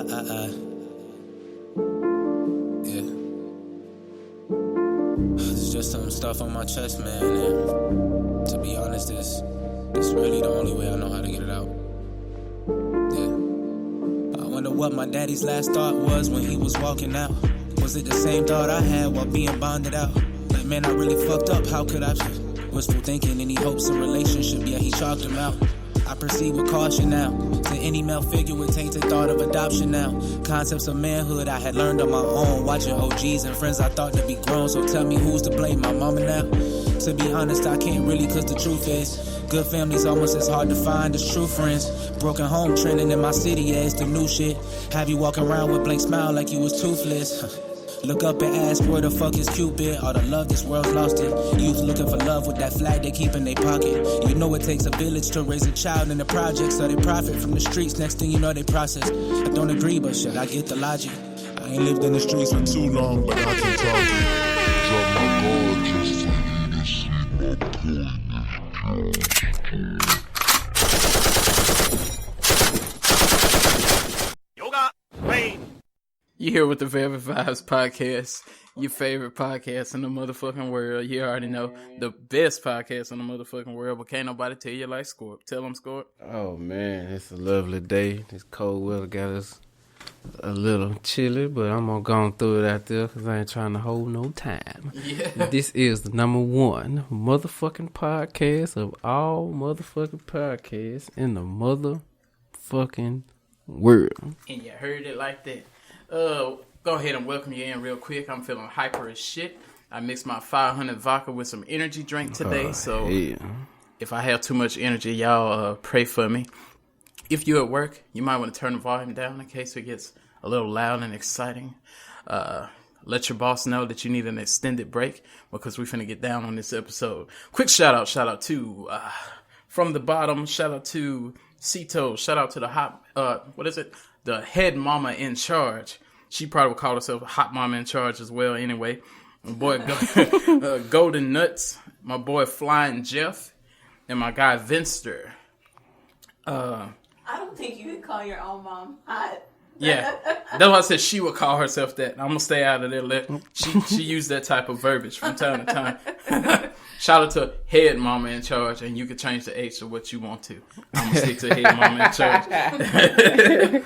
Yeah. It's just some stuff on my chest, man. And to be honest, this really the only way I know how to get it out. Yeah. I wonder what my daddy's last thought was when he was walking out. Was it the same thought I had while being bonded out? Like, man, I really fucked up. How could I? Wistful thinking, any hopes in relationship, yeah, he chalked him out. I proceed with caution now. To any male figure with tainted thought of adoption now. Concepts of manhood I had learned on my own. Watching OGs and friends I thought to be grown. So tell me who's to blame, my mama now? To be honest, I can't really, cause the truth is good family's almost as hard to find as true friends. Broken home trending in my city, yeah, it's the new shit. Have you walking around with blank smile like you was toothless. Look up and ask where the fuck is Cupid. All the love this world's lost it. Youth looking for love with that flag they keep in their pocket. You know it takes a village to raise a child in the project, so they profit from the streets. Next thing you know they process. I don't agree, but shit, I get the logic. I ain't lived in the streets for too long, but I can talk it. Drop my guard just for you to see my point. Yoga, rain. You here with the Velvet Vibes podcast, your favorite podcast in the motherfucking world. You already know, the best podcast in the motherfucking world, but can't nobody tell you like Scorp. Tell them, Scorp. Oh man, it's a lovely day. This cold weather got us a little chilly, but I'm gonna go through it out there because I ain't trying to hold no time. Yeah. This is the number one motherfucking podcast of all motherfucking podcasts in the motherfucking world. And you heard it like that. Go ahead and welcome you in real quick. I'm feeling hyper as shit. I mixed my 500 vodka with some energy drink today, so yeah. If I have too much energy, y'all pray for me. If you're at work, you might want to turn the volume down in case it gets a little loud and exciting. Let your boss know that you need an extended break because we're finna get down on this episode. Quick shout out to from the bottom, shout out to Cito, shout out to the head mama in charge. She probably would call herself a hot mama in charge as well anyway. My boy Golden Nuts, my boy Flying Jeff, and my guy Vinster. I don't think you would call your own mom hot. Yeah, that's why I said she would call herself that. I'm gonna stay out of there. She used that type of verbiage from time to time. Shout out to head mama in charge, and you can change the H to what you want to. I'm gonna stick to head mama in charge.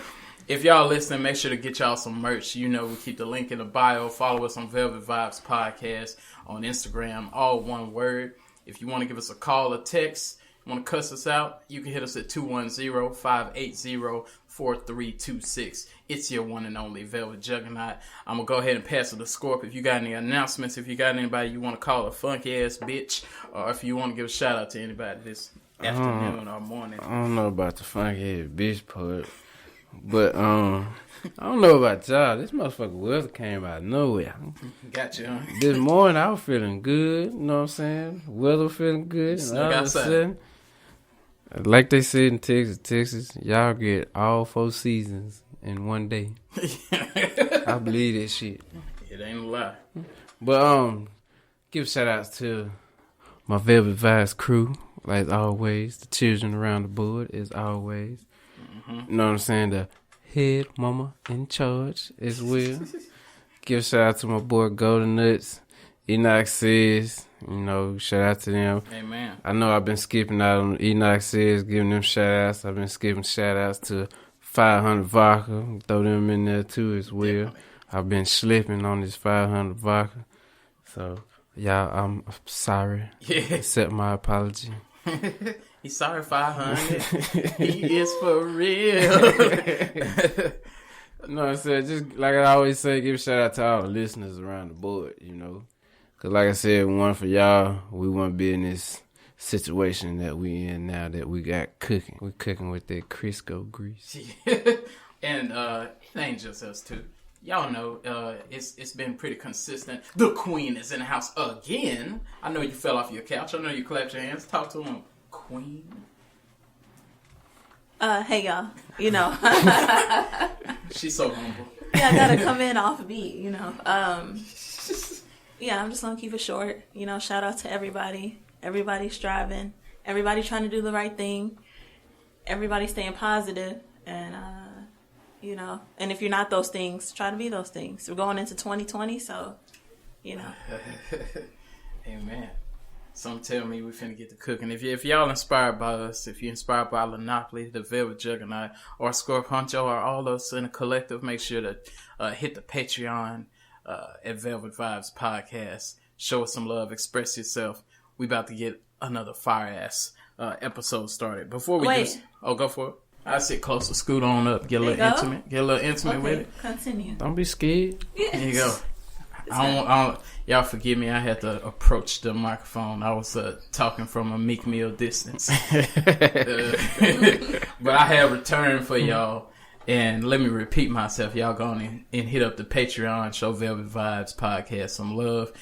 If y'all listening, make sure to get y'all some merch. You know, we keep the link in the bio. Follow us on Velvet Vibes Podcast on Instagram, all one word. If you want to give us a call or text, want to cuss us out, you can hit us at 210-580-4326. It's your one and only Velvet Juggernaut. I'm going to go ahead and pass it to Scorp. If you got any announcements, if you got anybody you want to call a funky ass bitch, or if you want to give a shout out to anybody this afternoon or morning. I don't know about the funky ass bitch part, but I don't know about y'all. This motherfucker weather came out of nowhere. Gotcha. This morning I was feeling good, you know what I'm saying? Weather feeling good. And all of a sudden, like they said in Texas, y'all get all 4 seasons in one day. I believe that shit. It ain't a lie. But give shout outs to my Velvet Vibes crew, like always. The children around the board, as always. Mm-hmm. You know what I'm saying? The head mama in charge as well. Give shout out to my boy Golden Nuts. Enoch Says, you know, shout out to them. Amen. I know I've been skipping out on Enoch Says, giving them shout outs. I've been skipping shout outs to 500 Vodka. Throw them in there too as well. Definitely. I've been slipping on this 500 Vodka. So, y'all, I'm sorry. Yeah. Accept my apology. He's sorry, 500. He is for real. No, I said, just like I always say, give a shout out to all the listeners around the board, you know. Because like I said, one for y'all, we wouldn't be in this situation that we in now that we got cooking. We cooking with that Crisco grease. And it ain't just us two. Y'all know it's been pretty consistent. The queen is in the house again. I know you fell off your couch. I know you clapped your hands. Talk to him, queen. Hey y'all, you know. She's so humble. Yeah, I gotta come in off beat, you know. Yeah, I'm just gonna keep it short. You know, shout out to everybody. Everybody striving. Everybody trying to do the right thing. Everybody staying positive. And, you know. And if you're not those things, try to be those things. We're going into 2020, so, you know. Amen. Some tell me we finna get to cooking. If y'all inspired by us, if you're inspired by Lynneopoly, the Velvet Juggernaut, or Scorp Honcho, or all of us in a collective, make sure to hit the Patreon at Velvet Vibes Podcast. Show us some love. Express yourself. We about to get another fire-ass episode started. Before we go for it. I sit close to scoot on up, get a little intimate. Get a little intimate with it. Continue. Don't be scared. Yes. There you go. I don't, y'all forgive me. I had to approach the microphone. I was talking from a Meek Mill distance, but I have returned for y'all. And let me repeat myself. Y'all go on and hit up the Patreon, show Velvet Vibes Podcast some love.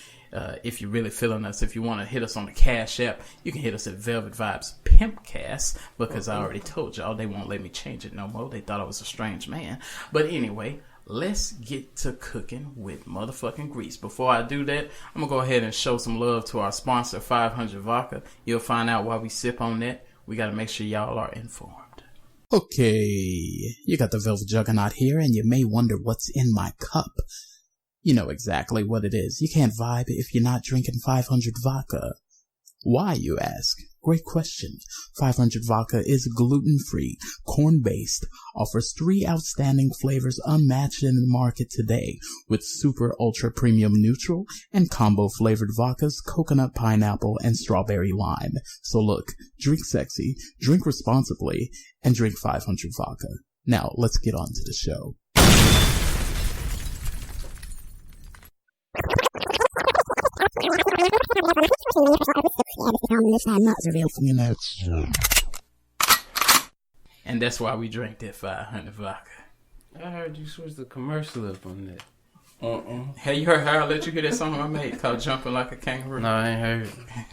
If you're really feeling us, if you want to hit us on the Cash App, you can hit us at Velvet Vibes Pimpcast, because I already told y'all they won't let me change it no more. They thought I was a strange man. But anyway, let's get to cooking with motherfucking grease. Before I do that, I'm going to go ahead and show some love to our sponsor, 500 Vodka. You'll find out why we sip on that. We got to make sure y'all are informed. Okay, you got the Velvet Juggernaut here, and you may wonder what's in my cup. You know exactly what it is. You can't vibe if you're not drinking 500 Vodka. Why, you ask? Great question. 500 Vodka is gluten-free, corn-based, offers 3 outstanding flavors unmatched in the market today, with super ultra premium neutral and combo flavored vodkas, coconut, pineapple, and strawberry lime. So look, drink sexy, drink responsibly, and drink 500 Vodka. Now, let's get on to the show. And that's why we drank that 500 vodka. I heard you switched the commercial up on that. Hey, you heard how I let you hear that song I made called Jumping Like a Kangaroo? No, I ain't heard.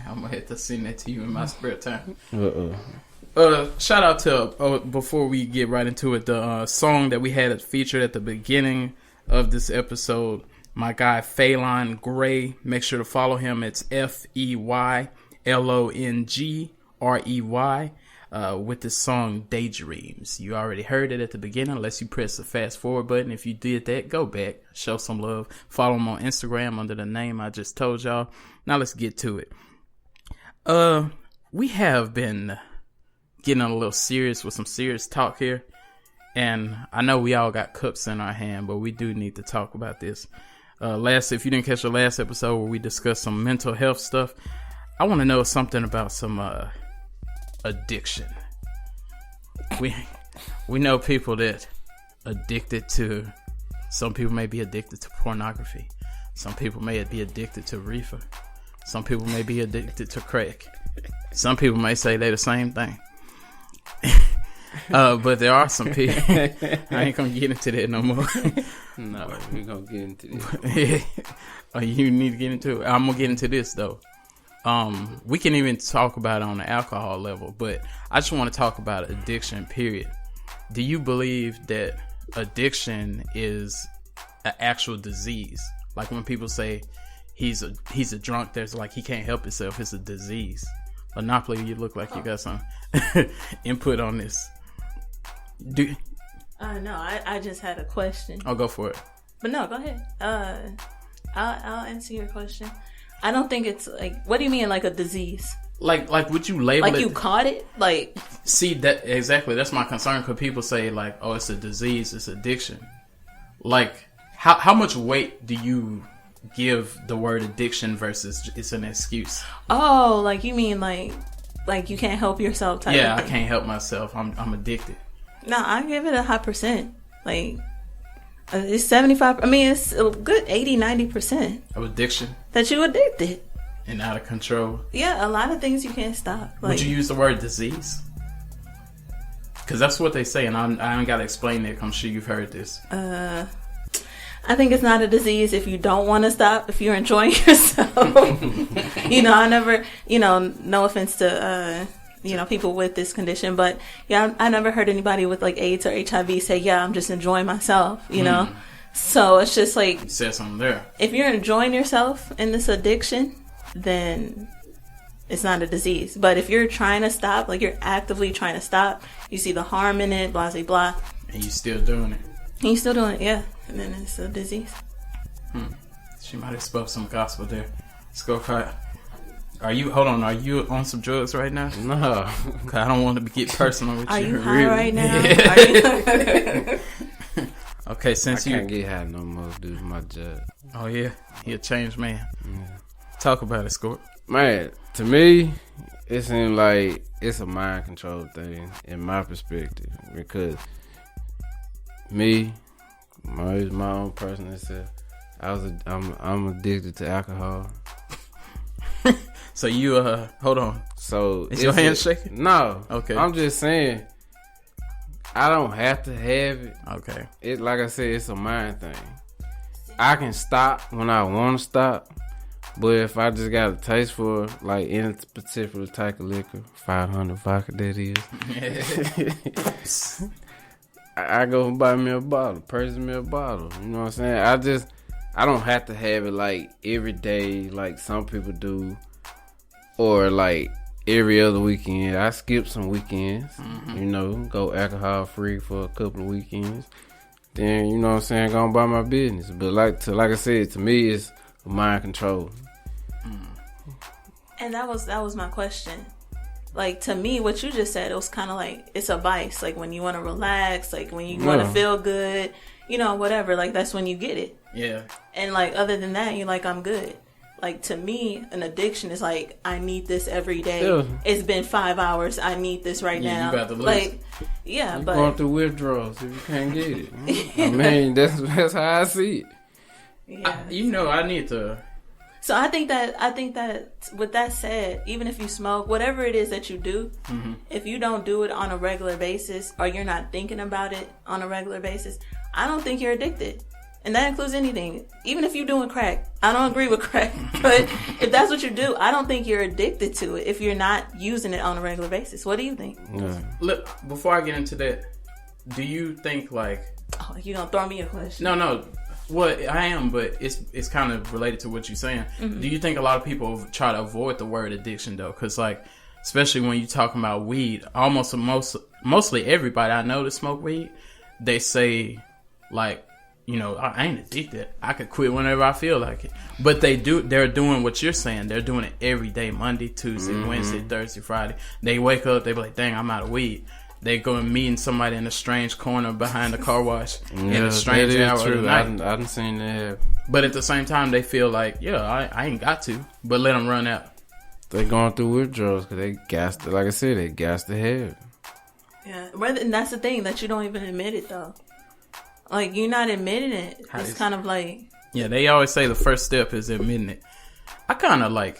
I'm going to have to sing that to you in my spare time. Uh-oh. Shout out to, before we get right into it, the song that we had featured at the beginning of this episode. My guy Phelan Gray, make sure to follow him. It's FEYLONGREY with the song Daydreams. You already heard it at the beginning, unless you press the fast forward button. If you did that, go back, show some love. Follow him on Instagram under the name I just told y'all. Now let's get to it. We have been getting a little serious with some serious talk here. And I know we all got cups in our hand, but we do need to talk about this. If you didn't catch the last episode where we discussed some mental health stuff, I want to know something about some addiction. We know people that addicted to. Some people may be addicted to pornography. Some people may be addicted to reefer. Some people may be addicted to crack. Some people may say they're the same thing. But there are some people. I ain't gonna get into that no more. No, we're gonna get into this. You need to get into it. I'm gonna get into this though. We can even talk about it on the alcohol level, but I just want to talk about addiction, period. Do you believe that addiction is an actual disease? Like when people say he's a drunk, there's like he can't help himself, it's a disease. Lynneopoly, you look like you got some input on this. No, I just had a question. I'll go for it. But no, go ahead. I'll answer your question. I don't think it's like, what do you mean like a disease? Like would you label it? Like you caught it? Like, see, that exactly, that's my concern, because people say like, oh, it's a disease, it's addiction. Like, how much weight do you give the word addiction versus it's an excuse? Oh, like you mean like you can't help yourself type Yeah, of I thing. can't help myself. I'm addicted. No, I give it a high percent. Like, it's 75. I mean, it's a good 80-90% Of addiction that you addicted. and out of control. Yeah, a lot of things you can't stop. Like, Would you use the word disease? Because that's what they say, and I ain't got to explain it. I'm sure you've heard this. I think it's not a disease if you don't want to stop, if you're enjoying yourself. I never, no offense to, people with this condition, but yeah, I never heard anybody with like AIDS or HIV say, yeah, I'm just enjoying myself, know? So it's just like, You said something there. if you're enjoying yourself in this addiction, then it's not a disease. But if you're trying to stop, like you're actively trying to stop, you see the harm in it, blah, blah, blah. And you still doing it. He's still doing it, yeah. And then it's a disease. She might have spoke some gospel there. Scorpio, are you on some drugs right now? No. 'Cause I don't want to get personal with you. Are you high right now? Yeah. Okay, I since can't get high no more due to my job. Oh yeah, he a changed man. Yeah. Talk about it, Scorp. Man, to me, it seems like it's a mind control thing in my perspective. Because me, my own personal self, I'm addicted to alcohol. So you hold on. So Is your hand shaking? No. Okay. I'm just saying I don't have to have it. Okay. It like I said, it's a mind thing. I can stop when I want to stop, but if I just got a taste for like any particular type of liquor, 500 vodka that is, I go and buy me a bottle, purchase me a bottle. You know what I'm saying? I don't have to have it like every day like some people do, or like every other weekend. I skip some weekends, you know, go alcohol free for a couple of weekends. Then, you know what I'm saying, go and buy my business. But like I said, to me, it's mind control. And that was my question. Like, to me, what you just said, it was kind of like, it's a vice. Like, when you want to relax, like, when you want to feel good, you know, whatever. Like, that's when you get it. Yeah. And, like, other than that, you're like, I'm good. Like, to me, an addiction is like, I need this every day. Yeah. It's been 5 hours. I need this right now. You got to lose. Like, yeah, You're but going through withdrawals if you can't get it. I mean, that's how I see it. yeah. I need to. So I think that with that said, even if you smoke, whatever it is that you do, if you don't do it on a regular basis, or you're not thinking about it on a regular basis, I don't think you're addicted. And that includes anything. Even if you're doing crack. I don't agree with crack. But if that's what you do, I don't think you're addicted to it if you're not using it on a regular basis. What do you think? Yeah. Look, before I get into that, do you think like... Oh, you gonna throw me a question? No. Well, I am, but it's kind of related to what you're saying. Do you think a lot of people try to avoid the word addiction, though? Because, like, especially when you're talking about weed, mostly everybody I know that smoke weed, they say, like, you know, I ain't addicted. I could quit whenever I feel like it. But they're doing what you're saying. They're doing it every day, Monday, Tuesday, Wednesday, Thursday, Friday. They wake up, they be like, dang, I'm out of weed. They go and meeting somebody in a strange corner behind the car wash in a strange hour of the night. I done seen that. But at the same time, they feel like, yeah, I ain't got to. But let them run out. They going through withdrawals because they gas to, like I said, they gas to have it. Yeah, and that's the thing, that you don't even admit it, though. Like, you're not admitting it. It's kind of like... Yeah, they always say the first step is admitting it. I kind of like...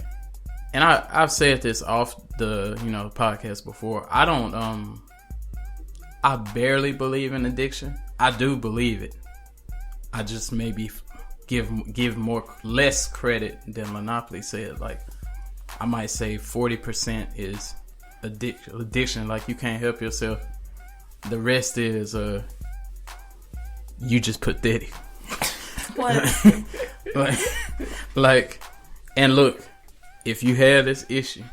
And I've said this off the, podcast before. I don't... I barely believe in addiction. I do believe it. I just maybe give less credit than Lynneopoly said. Like, I might say 40% is addiction. Like, you can't help yourself. The rest is you just pathetic. What? like, and look, if you have this issue,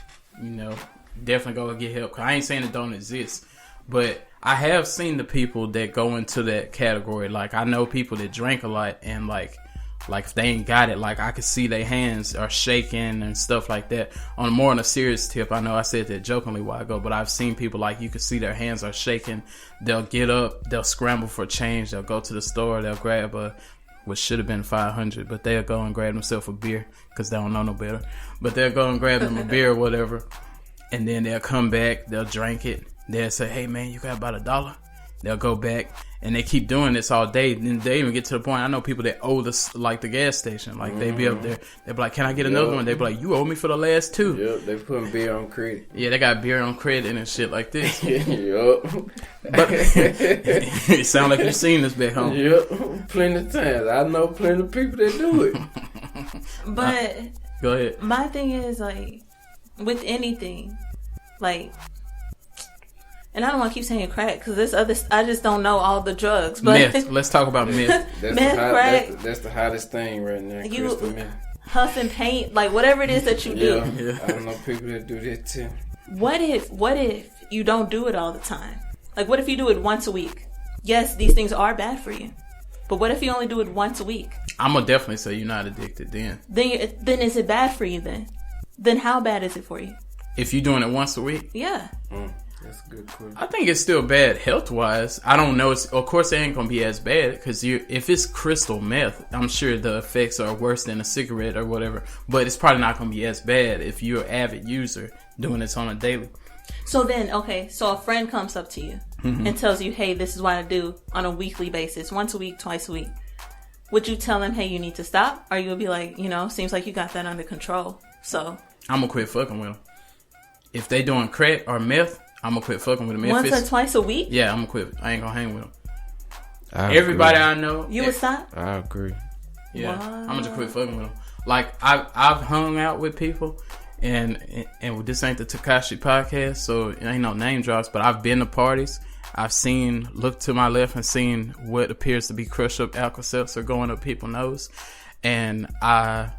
definitely go get help. 'Cause I ain't saying it don't exist, but I have seen the people that go into that category. Like, I know people that drink a lot, and like if they ain't got it, like, I could see their hands are shaking and stuff like that. On a serious tip, I know I said that jokingly a while ago, but I've seen people, like, you can see their hands are shaking. They'll get up, they'll scramble for change, they'll go to the store, they'll grab what should have been $500, but they'll go and grab themselves a beer because they don't know no better. But they'll go and grab them a beer or whatever, and then they'll come back, they'll drink it. They'll say, hey, man, you got about $1? They'll go back, and they keep doing this all day. Then they even get to the point, I know people that owe the gas station. Like, they be up there. They be like, can I get another one? They be like, you owe me for the last 2. Yep, they putting beer on credit. Yeah, they got beer on credit and shit like this. Yep. But it sound like you've seen this back home. Yep, plenty of times. I know plenty of people that do it. But go ahead. My thing is, like, with anything, like... And I don't want to keep saying crack because I just don't know all the drugs. But meth. Let's talk about meth. Crack. That's the hottest thing right now. You huff and paint, like whatever it is that you do. Yeah. I don't know people that do that too. What if you don't do it all the time? Like, what if you do it once a week? yes, these things are bad for you. But what if you only do it once a week? I'm gonna definitely say you're not addicted then. Then is it bad for you then? Then how bad is it for you? If you're doing it once a week? Yeah. That's a good question. I think it's still bad health-wise. I don't know. Of course, it ain't gonna be as bad because if it's crystal meth, I'm sure the effects are worse than a cigarette or whatever. But it's probably not gonna be as bad if you're an avid user doing this on a daily. So then, okay, so a friend comes up to you and tells you, hey, this is what I do on a weekly basis, once a week, twice a week. Would you tell them, hey, you need to stop? Or you would be like, seems like you got that under control. So I'm gonna quit fucking with them. If they doing crack or meth, I'm gonna quit fucking with them. Once or twice a week? Yeah, I'm gonna quit. I ain't gonna hang with them. Everybody I know. You would stop? I agree. Yeah, What? I'm gonna just quit fucking with them. Like I've hung out with people, and this ain't the Takashi podcast, so it ain't no name drops. But I've been to parties. I've looked to my left and seen what appears to be crushed up Alka-Seltzer going up people's nose, and I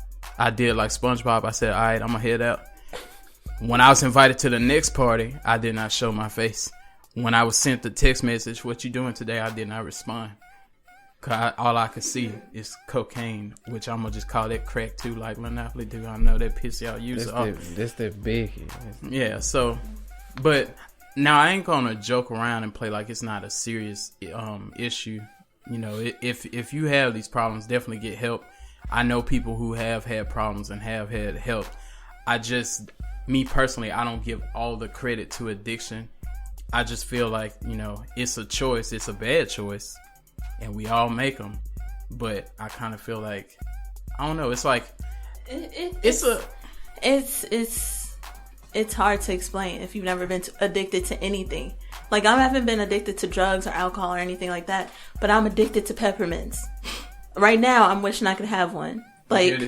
did like SpongeBob. I said, all right, I'm gonna head out. When I was invited to the next party, I did not show my face. When I was sent the text message, what you doing today, I did not respond. Cause all I could see is cocaine, which I'm going to just call that crack too, like Lynneopoly do. I know that piss y'all use off. That's that big. Yeah, so, but now I ain't going to joke around and play like it's not a serious issue. If you have these problems, definitely get help. I know people who have had problems and have had help. Me personally, I don't give all the credit to addiction. I just feel like, it's a choice. It's a bad choice. And we all make them. But I kind of feel like, I don't know. It's like, it's hard to explain if you've never been addicted to anything. Like, I haven't been addicted to drugs or alcohol or anything like that. But I'm addicted to peppermints. Right now, I'm wishing I could have one. Like,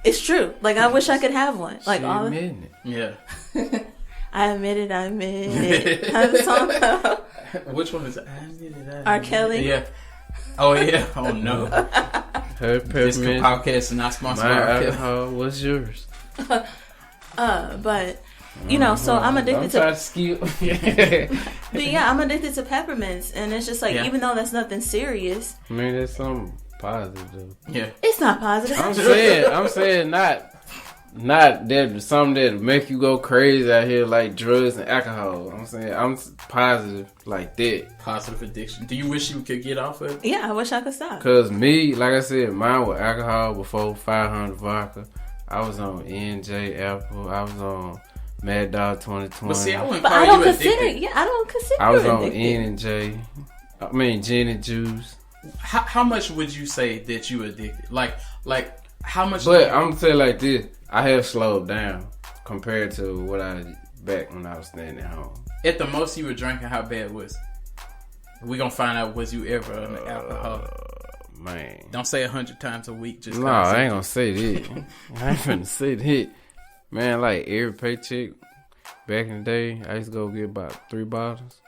it's true. Like, I wish I could have one. Like, all admitting it. Yeah. I admit it. How's the song go? Which one is it? I admit it. R. Kelly? Yeah. Oh, yeah. Oh, no. Her This peppermint. podcast is not sponsored by My R. Kelly. alcohol. What's yours? But, so I'm addicted trying to... to skip. But yeah, I'm addicted to peppermints. And it's just like, even though that's nothing serious... I mean, that's something positive, though. Yeah. It's not positive. I'm saying not that something that make you go crazy out here like drugs and alcohol. I'm saying I'm positive like that. Positive addiction. Do you wish you could get off of it? Yeah, I wish I could stop. Cause me, like I said, mine was alcohol before 500 vodka. I was on NJ Apple. I was on Mad Dog 2020. But see, I wouldn't But call I don't you consider. addicted. Yeah, I don't consider. I was on addicted. N and J. I mean gin and juice. How much would you say that you addicted? Like how much? But I'm gonna tell you like this: I have slowed down compared to what I back when I was staying at home. At the most you were drinking, how bad was it? We gonna find out, was you ever an alcoholic? Man, Don't say 100 times a week. Just no, I ain't gonna say that. I ain't finna say that. Man, like every paycheck back in the day, I used to go get about 3 bottles.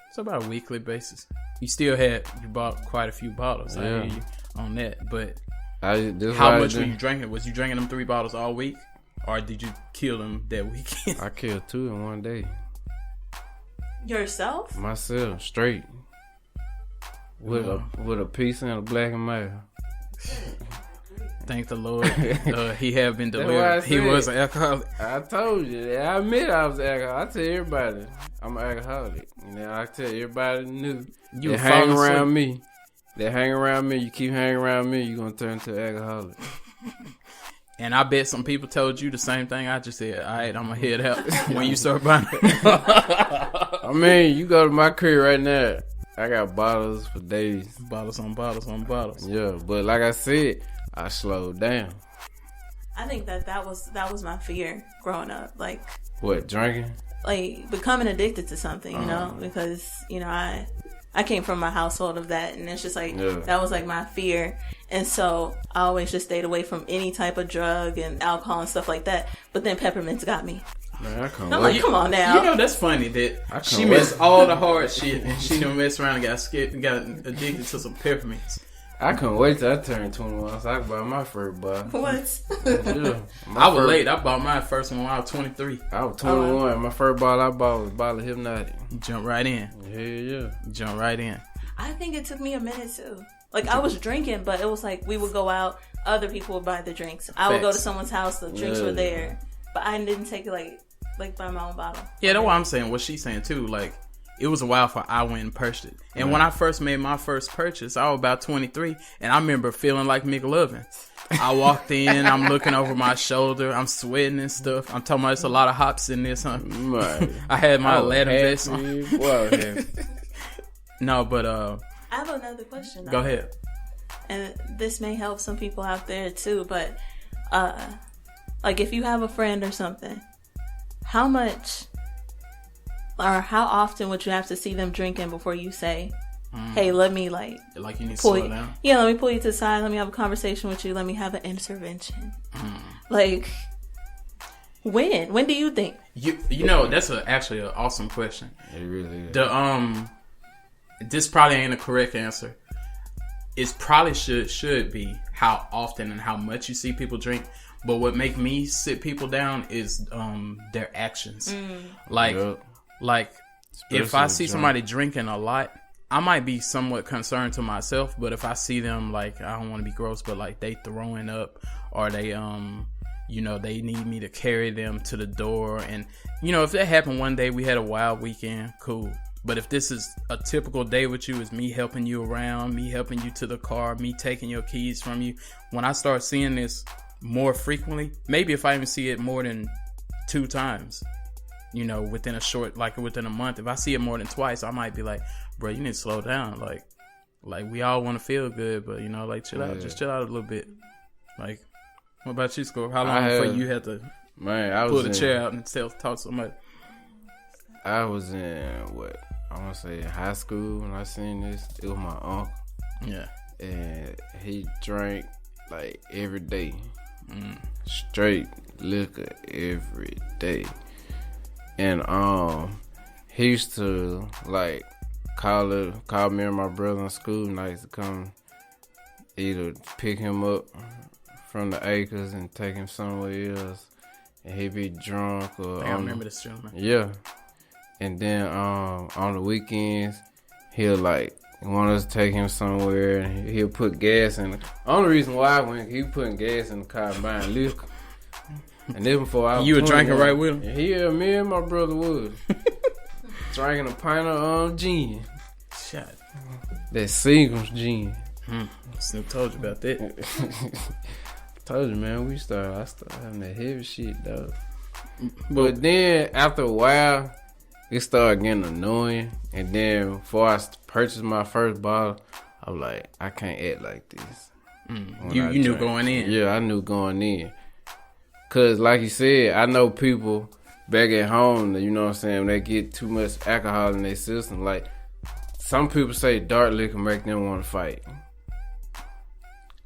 It's about a weekly basis. You bought quite a few bottles. I hear you on that. But how much were you drinking? Was you drinking them 3 bottles all week? Or did you kill them that weekend? I killed 2 in one day. Yourself? Myself, straight. With a piece and a black and mild. Thank the Lord. He have been delivered. He was an alcoholic. I told you. I admit I was an alcoholic. I tell everybody I'm an alcoholic. I tell everybody new. They hang around me. You keep hanging around me, you're going to turn to an alcoholic. And I bet some people told you the same thing I just said. All right, I'm going to head out when you start buying it. I mean, you go to my crib right now. I got bottles for days. Bottles on bottles on bottles. Yeah, but like I said, I slowed down. I think that was my fear growing up. Like, what, drinking? Like becoming addicted to something, because, I came from a household of that, and it's just like, that was like my fear. And so I always just stayed away from any type of drug and alcohol and stuff like that. But then peppermints got me. Man, I'm like, come on now. That's funny that she missed all the hard shit and she done messed around and got scared and got addicted to some peppermints. I couldn't wait till I turned 21 so I could buy my first bottle. What? Yeah, I was late. I bought my first one when I was 23. I was 21. My first bottle I bought was a bottle of Hypnotic. Jump right in. Yeah. Jump right in. I think it took me a minute too. Like, I was drinking, but it was like we would go out, other people would buy the drinks. I would go to someone's house, the drinks were there, but I didn't take it like by my own bottle. Yeah, that's what I'm saying. What she's saying too. Like, it was a while before I went and purchased it. And when I first made my first purchase, I was about 23, and I remember feeling like McLovin. I walked in, I'm looking over my shoulder, I'm sweating and stuff. I'm talking about it's a lot of hops in this, huh? Right. I had my Aladdin vest on. Well, No, but I have another question. Go ahead. And this may help some people out there too, but like if you have a friend or something, how much or how often would you have to see them drinking before you say, hey, let me like you need to slow down? Yeah, let me pull you to the side, let me have a conversation with you, let me have an intervention. Like, when do you think? You know, that's actually an awesome question. it really is. This probably ain't a correct answer. It probably should be how often and how much you see people drink. But what make me sit people down is their actions. Like if I see somebody drinking a lot, I might be somewhat concerned to myself. But if I see them, like, I don't want to be gross, but like they throwing up, or they they need me to carry them to the door, and if that happened one day, we had a wild weekend, cool. But if this is a typical day with you, is me helping you around, me helping you to the car, me taking your keys from you. When I start seeing this more frequently, maybe if I even see it more than 2 times, within a month, if I see it more than twice, I might be like, bro, you need to slow down. Like we all want to feel good, but chill out, just chill out a little bit. Like, what about you, Scorp? How long before you had to pull the chair out and talk to somebody? I was in I want to say high school when I seen this. It was my uncle. Yeah. And he drank like every day. Straight liquor every day. And he used to like call me and my brother on school nights to come either pick him up from the acres and take him somewhere else. And he'd be drunk or I remember this gentleman. Yeah. And then on the weekends, he'll like want us to take him somewhere, and he'll put gas in. The only reason why he putting gas in the car buying liquor. And then before I was you were drinking right with him? Yeah, me and my brother was drinking a pint of gin. Shot. That Seagram's gin. Snoop told you about that. Told you, man. I started having that heavy shit, though. But then after a while, it started getting annoying. And then before I purchased my first bottle, I was like, I can't act like this. You knew going in. Yeah, I knew going in. Because like you said, I know people back at home, when they get too much alcohol in their system. Like, some people say dark liquor make them want to fight.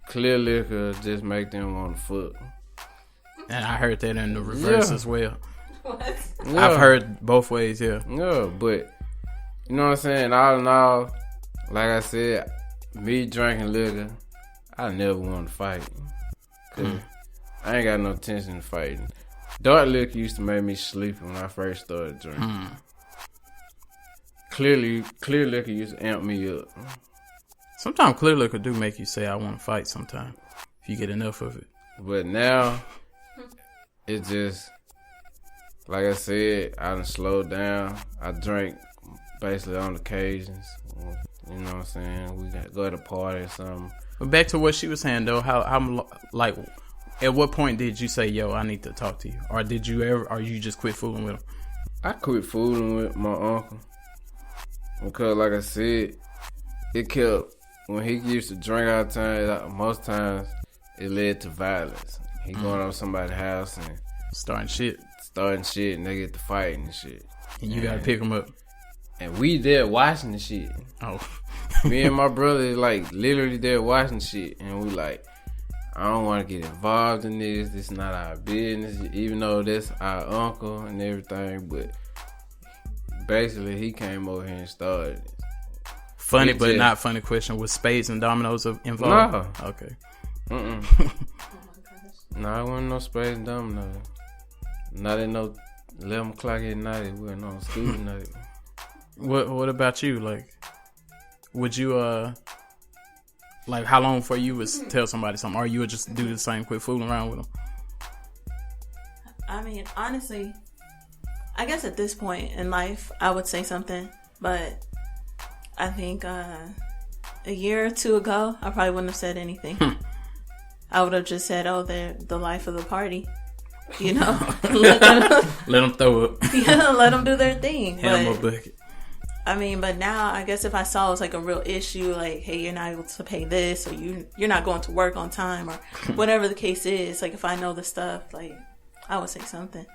Clear liquor just make them want to fuck. And I heard that in the reverse as well. What? Yeah. I've heard both ways, yeah. Yeah, but you know what I'm saying? All in all, like I said, me drinking liquor, I never want to fight. Cause I ain't got no intention of fighting. Dark liquor used to make me sleepy when I first started drinking. Clear liquor used to amp me up. Sometimes clear liquor do make you say, I want to fight sometimes, if you get enough of it. But now, it just, like I said, I done slowed down. I drink basically on occasions. You know what I'm saying? We got to go to a party or something. But back to what she was saying, though, how like, at what point did you say, yo, I need to talk to you? Or did you ever, or you just quit fooling with him? I quit fooling with my uncle. Because, like I said, it kept, when he used to drink all the time, most times it led to violence. He going over somebody's house and starting shit, and they get to fighting and shit. And you gotta pick him up. And we there watching the shit. Oh. Me and my brother like literally there watching shit, and we like, I don't want to get involved in this. This is not our business, even though that's our uncle and everything. But basically, he came over here and started it. Funny, but not funny question. Was spades and dominoes involved? No. Okay. No, it wasn't no spades and dominoes. Not at no 11 o'clock at night. We went on school night. What about you? Like, would you like how long before you would tell somebody something, or you would just do the same, quit fooling around with them? I mean, honestly, I guess at this point in life, I would say something, but I think a year or two ago, I probably wouldn't have said anything. I would have just said, "Oh, they're the life of the party," you know. let them throw up. Yeah, let them do their thing. Hand them a bucket. I mean, but now I guess if I saw it was like a real issue, like, hey, you're not able to pay this, or you're not going to work on time, or whatever the case is, like if I know the stuff, like I would say something.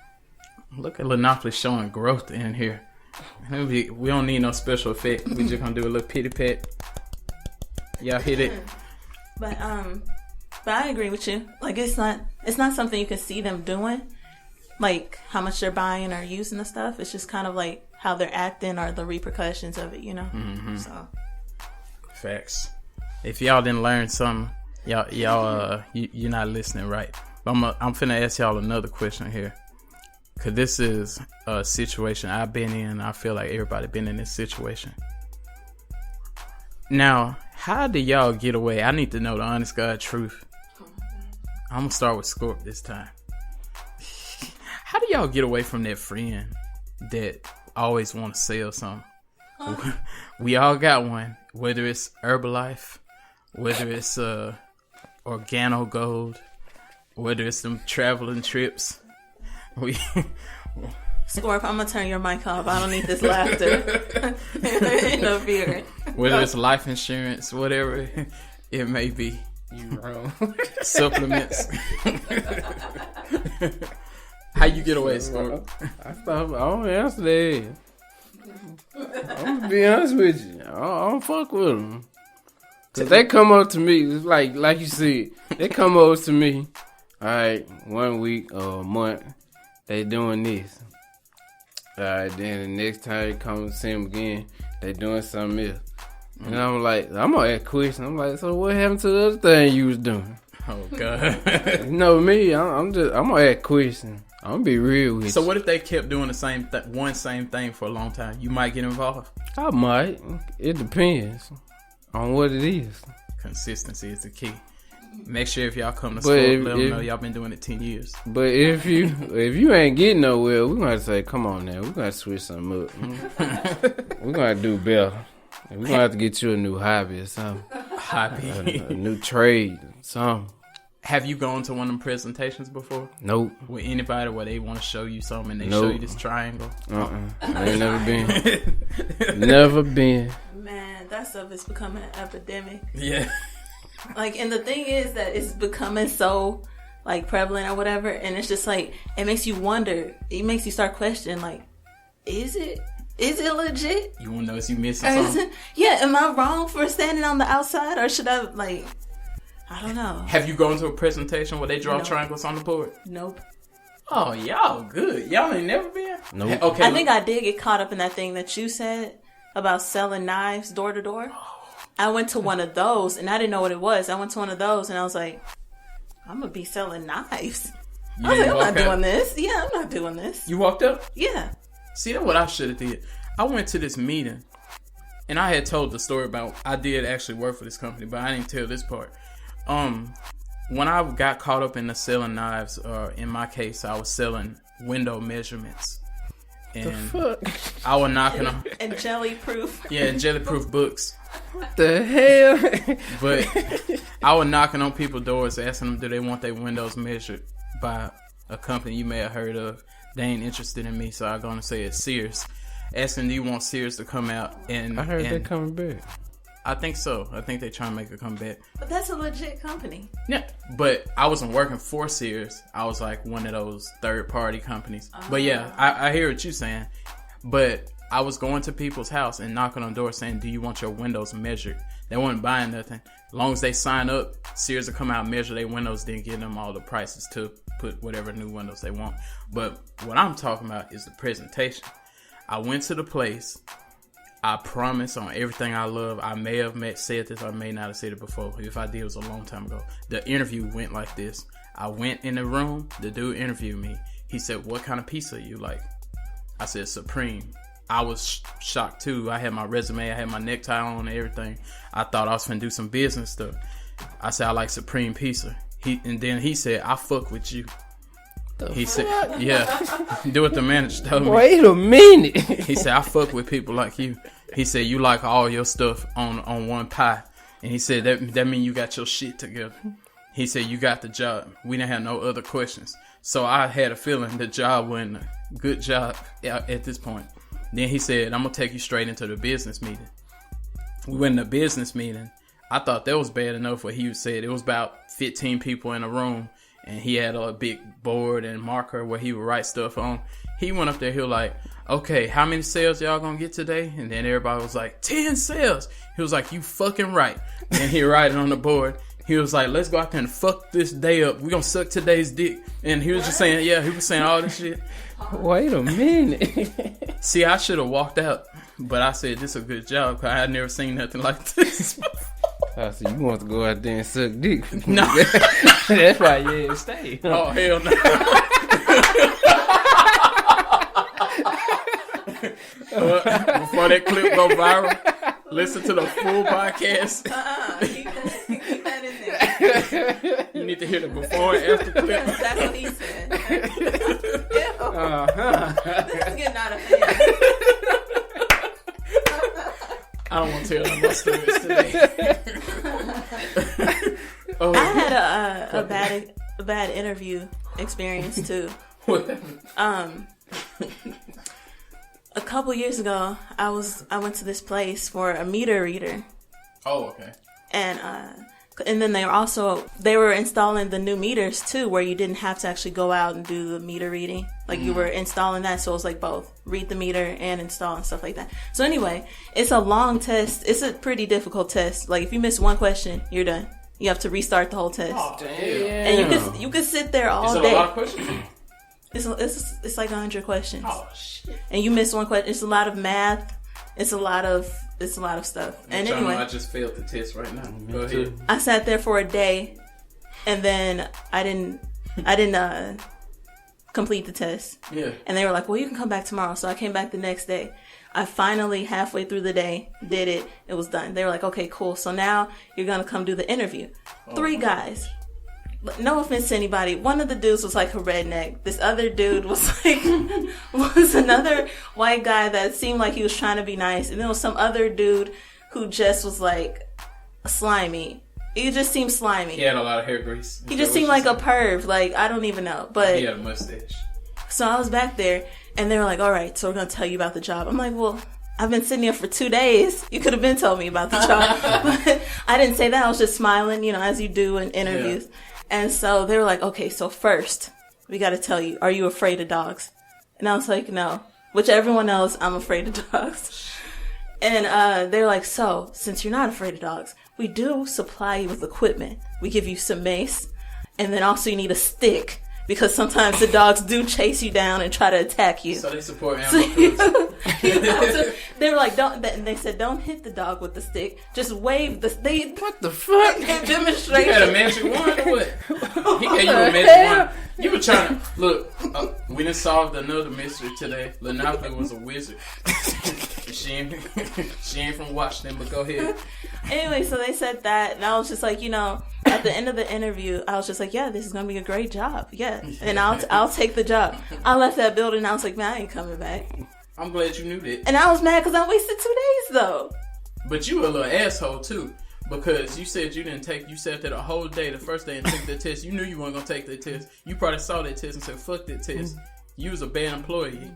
Look at Lynneopoly showing growth in here. We don't need no special effect. We just gonna do a little pity pat. Y'all hit it. But I agree with you. Like it's not something you can see them doing, like how much they're buying or using the stuff. It's just kind of like how they're acting or the repercussions of it, you know. Mm-hmm. So facts. If y'all didn't learn something, you're not listening right. But I'm finna ask y'all another question here, cause this is a situation I've been in. I feel like everybody been in this situation. Now, how do y'all get away? I need to know the honest God truth. I'm gonna start with Scorp this time. How do y'all get away from that friend that always want to sell something? We all got one, whether it's Herbalife, whether it's Organo Gold, whether it's them traveling trips. Scorp, I'm gonna turn your mic off. I don't need this laughter. Interfering. Whether it's life insurance, whatever it may be. You wrong. Supplements. How you get away, Scorp? I don't answer that. I'm gonna be honest with you. I don't fuck with them. Cause they come up to me, it's like you said, they come over to me. All right, 1 week or a month, they doing this. All right, then the next time they come to see them again, they doing something else. And I'm like, I'm gonna ask questions. I'm like, so what happened to the other thing you was doing? Oh God. You know me, I'm gonna ask questions. I'm gonna be real with you. So what if they kept doing the same thing for a long time? You might get involved. I might. It depends on what it is. Consistency is the key. Make sure if y'all come to school, let them know y'all been doing it 10 years. But if you ain't getting nowhere, we're gonna say, come on now, we're gonna switch something up. We're gonna do better. We're gonna have to get you a new hobby or something. Hobby. A new trade, something. Have you gone to one of them presentations before? Nope. With anybody where they want to show you something and they Nope. show you this triangle? I ain't never been. Never been. Man, that stuff is becoming an epidemic. Yeah. Like, and the thing is that it's becoming so, like, prevalent or whatever, and it's just, like, it makes you wonder. It makes you start questioning, like, is it legit? You want to know if you missing something? Yeah, am I wrong for standing on the outside, or should I, like, I don't know. Have you gone to a presentation where they draw No. triangles on the board? Nope. Oh, y'all good. Y'all ain't never been? Nope. Okay. I think I did get caught up in that thing that you said about selling knives door to door. I went to one of those, and I didn't know what it was. I went to one of those, and I was like, I'm going to be selling knives. I was like, I'm not doing this. Yeah, I'm not doing this. You walked up? Yeah. See, that's what I should have did. I went to this meeting, and I had told the story about I did actually work for this company, but I didn't tell this part. When I got caught up in the selling knives, in my case, I was selling window measurements. And Fuck. I was knocking on. And jelly proof. Yeah, and jelly-proof books. What the hell? But I was knocking on people's doors, asking them, do they want their windows measured by a company you may have heard of. They ain't interested in me, so I'm going to say it's Sears. Asking, do you want Sears to come out? And I heard they're coming back. I think so. I think they're trying to make a comeback. But that's a legit company. Yeah, but I wasn't working for Sears. I was like one of those third-party companies. But yeah, I hear what you're saying. But I was going to people's house and knocking on doors saying, do you want your windows measured? They weren't buying nothing. As long as they sign up, Sears will come out and measure their windows, then give them all the prices to put whatever new windows they want. But what I'm talking about is the presentation. I went to the place. I promise on everything I love, I may have said this, I may not have said it before. If I did, it was a long time ago. The interview went like this. I went in the room. The dude interviewed me. He said, what kind of pizza you like? I said, Supreme. I was shocked too. I had my resume, I had my necktie on and everything. I thought I was finna do some business stuff. I said I like Supreme Pizza. And then he said, I fuck with you. He said, yeah, do what the manager told me. Wait a minute. He said, I fuck with people like you. He said, you like all your stuff on one pie. And he said, that mean you got your shit together. He said, you got the job. We didn't have no other questions. So I had a feeling the job wasn't a good job at this point. Then he said, I'm going to take you straight into the business meeting. We went in the business meeting. I thought that was bad enough what he said. It was about 15 people in a room, and he had a big board and marker where he would write stuff on. He went up there, he was like, okay, how many sales y'all gonna get today? And then everybody was like, 10 sales. He was like, you fucking right. And he write it on the board. He was like, let's go out there and fuck this day up. We gonna suck today's dick. And he was just saying, yeah, he was saying all this shit. Wait a minute. See, I should have walked out, but I said, this is a good job, because I had never seen nothing like this. I said, you want to go out there and suck dick? No. That's why you ain't stay. Oh, hell no. Before that clip go viral, listen to the full podcast. Keep that in there. You need to hear the before and after clip. That's what he said. This is getting out of hand. I don't want to tell them my stories today. I had a bad interview experience too. A couple years ago, I went to this place for a meter reader. Oh, okay. And then they were installing the new meters too, where you didn't have to actually go out and do the meter reading. Like you were installing that, so it was like both read the meter and install and stuff like that. So anyway, it's a long test. It's a pretty difficult test. Like if you miss one question, you're done. You have to restart the whole test. Oh, damn. And you could sit there all Is it day. a lot of questions? It's like 100 questions. Oh shit! And you miss one question. It's a lot of math. It's a lot of stuff. And anyway, I just failed the test right now. Go ahead. I sat there for a day, and then I didn't complete the test. Yeah. And they were like, "Well, you can come back tomorrow." So I came back the next day. I finally, halfway through the day, did it. It was done. They were like, "Okay, cool. So now you're gonna come do the interview." 3 guys. No offense to anybody. One of the dudes was like a redneck. This other dude was another white guy that seemed like he was trying to be nice. And then there was some other dude who just was like slimy. He just seemed slimy. He had a lot of hair grease. He just seemed like a perv. Like, I don't even know. But he had a mustache. So I was back there and they were like, all right, so we're going to tell you about the job. I'm like, well, I've been sitting here for 2 days. You could have been told me about the job. But I didn't say that. I was just smiling, as you do in interviews. Yeah. And so they were like, okay, so first, we got to tell you, are you afraid of dogs? And I was like, no. Which everyone knows I'm afraid of dogs. And they're like, so, since you're not afraid of dogs, we do supply you with equipment. We give you some mace, and then also you need a stick. Because sometimes the dogs do chase you down and try to attack you. So they support animal They were like, don't. And they said, don't hit the dog with the stick. Just wave the stick. What the fuck? Demonstration. You had a magic wand or what? He gave you a magic wand. You were trying to look. We done solved another mystery today. Lynneopoly was a wizard. She ain't from Washington, but go ahead. Anyway, so they said that, and I was just like, at the end of the interview, I was just like, yeah, this is gonna be a great job, yeah, and I'll take the job. I left that building, and I was like, man, I ain't coming back. I'm glad you knew that. And I was mad because I wasted 2 days though. But you were a little asshole too, because you said you sat there the whole day, the first day, and took the test. You knew you weren't gonna take the test. You probably saw that test and said, fuck that test. You was a bad employee.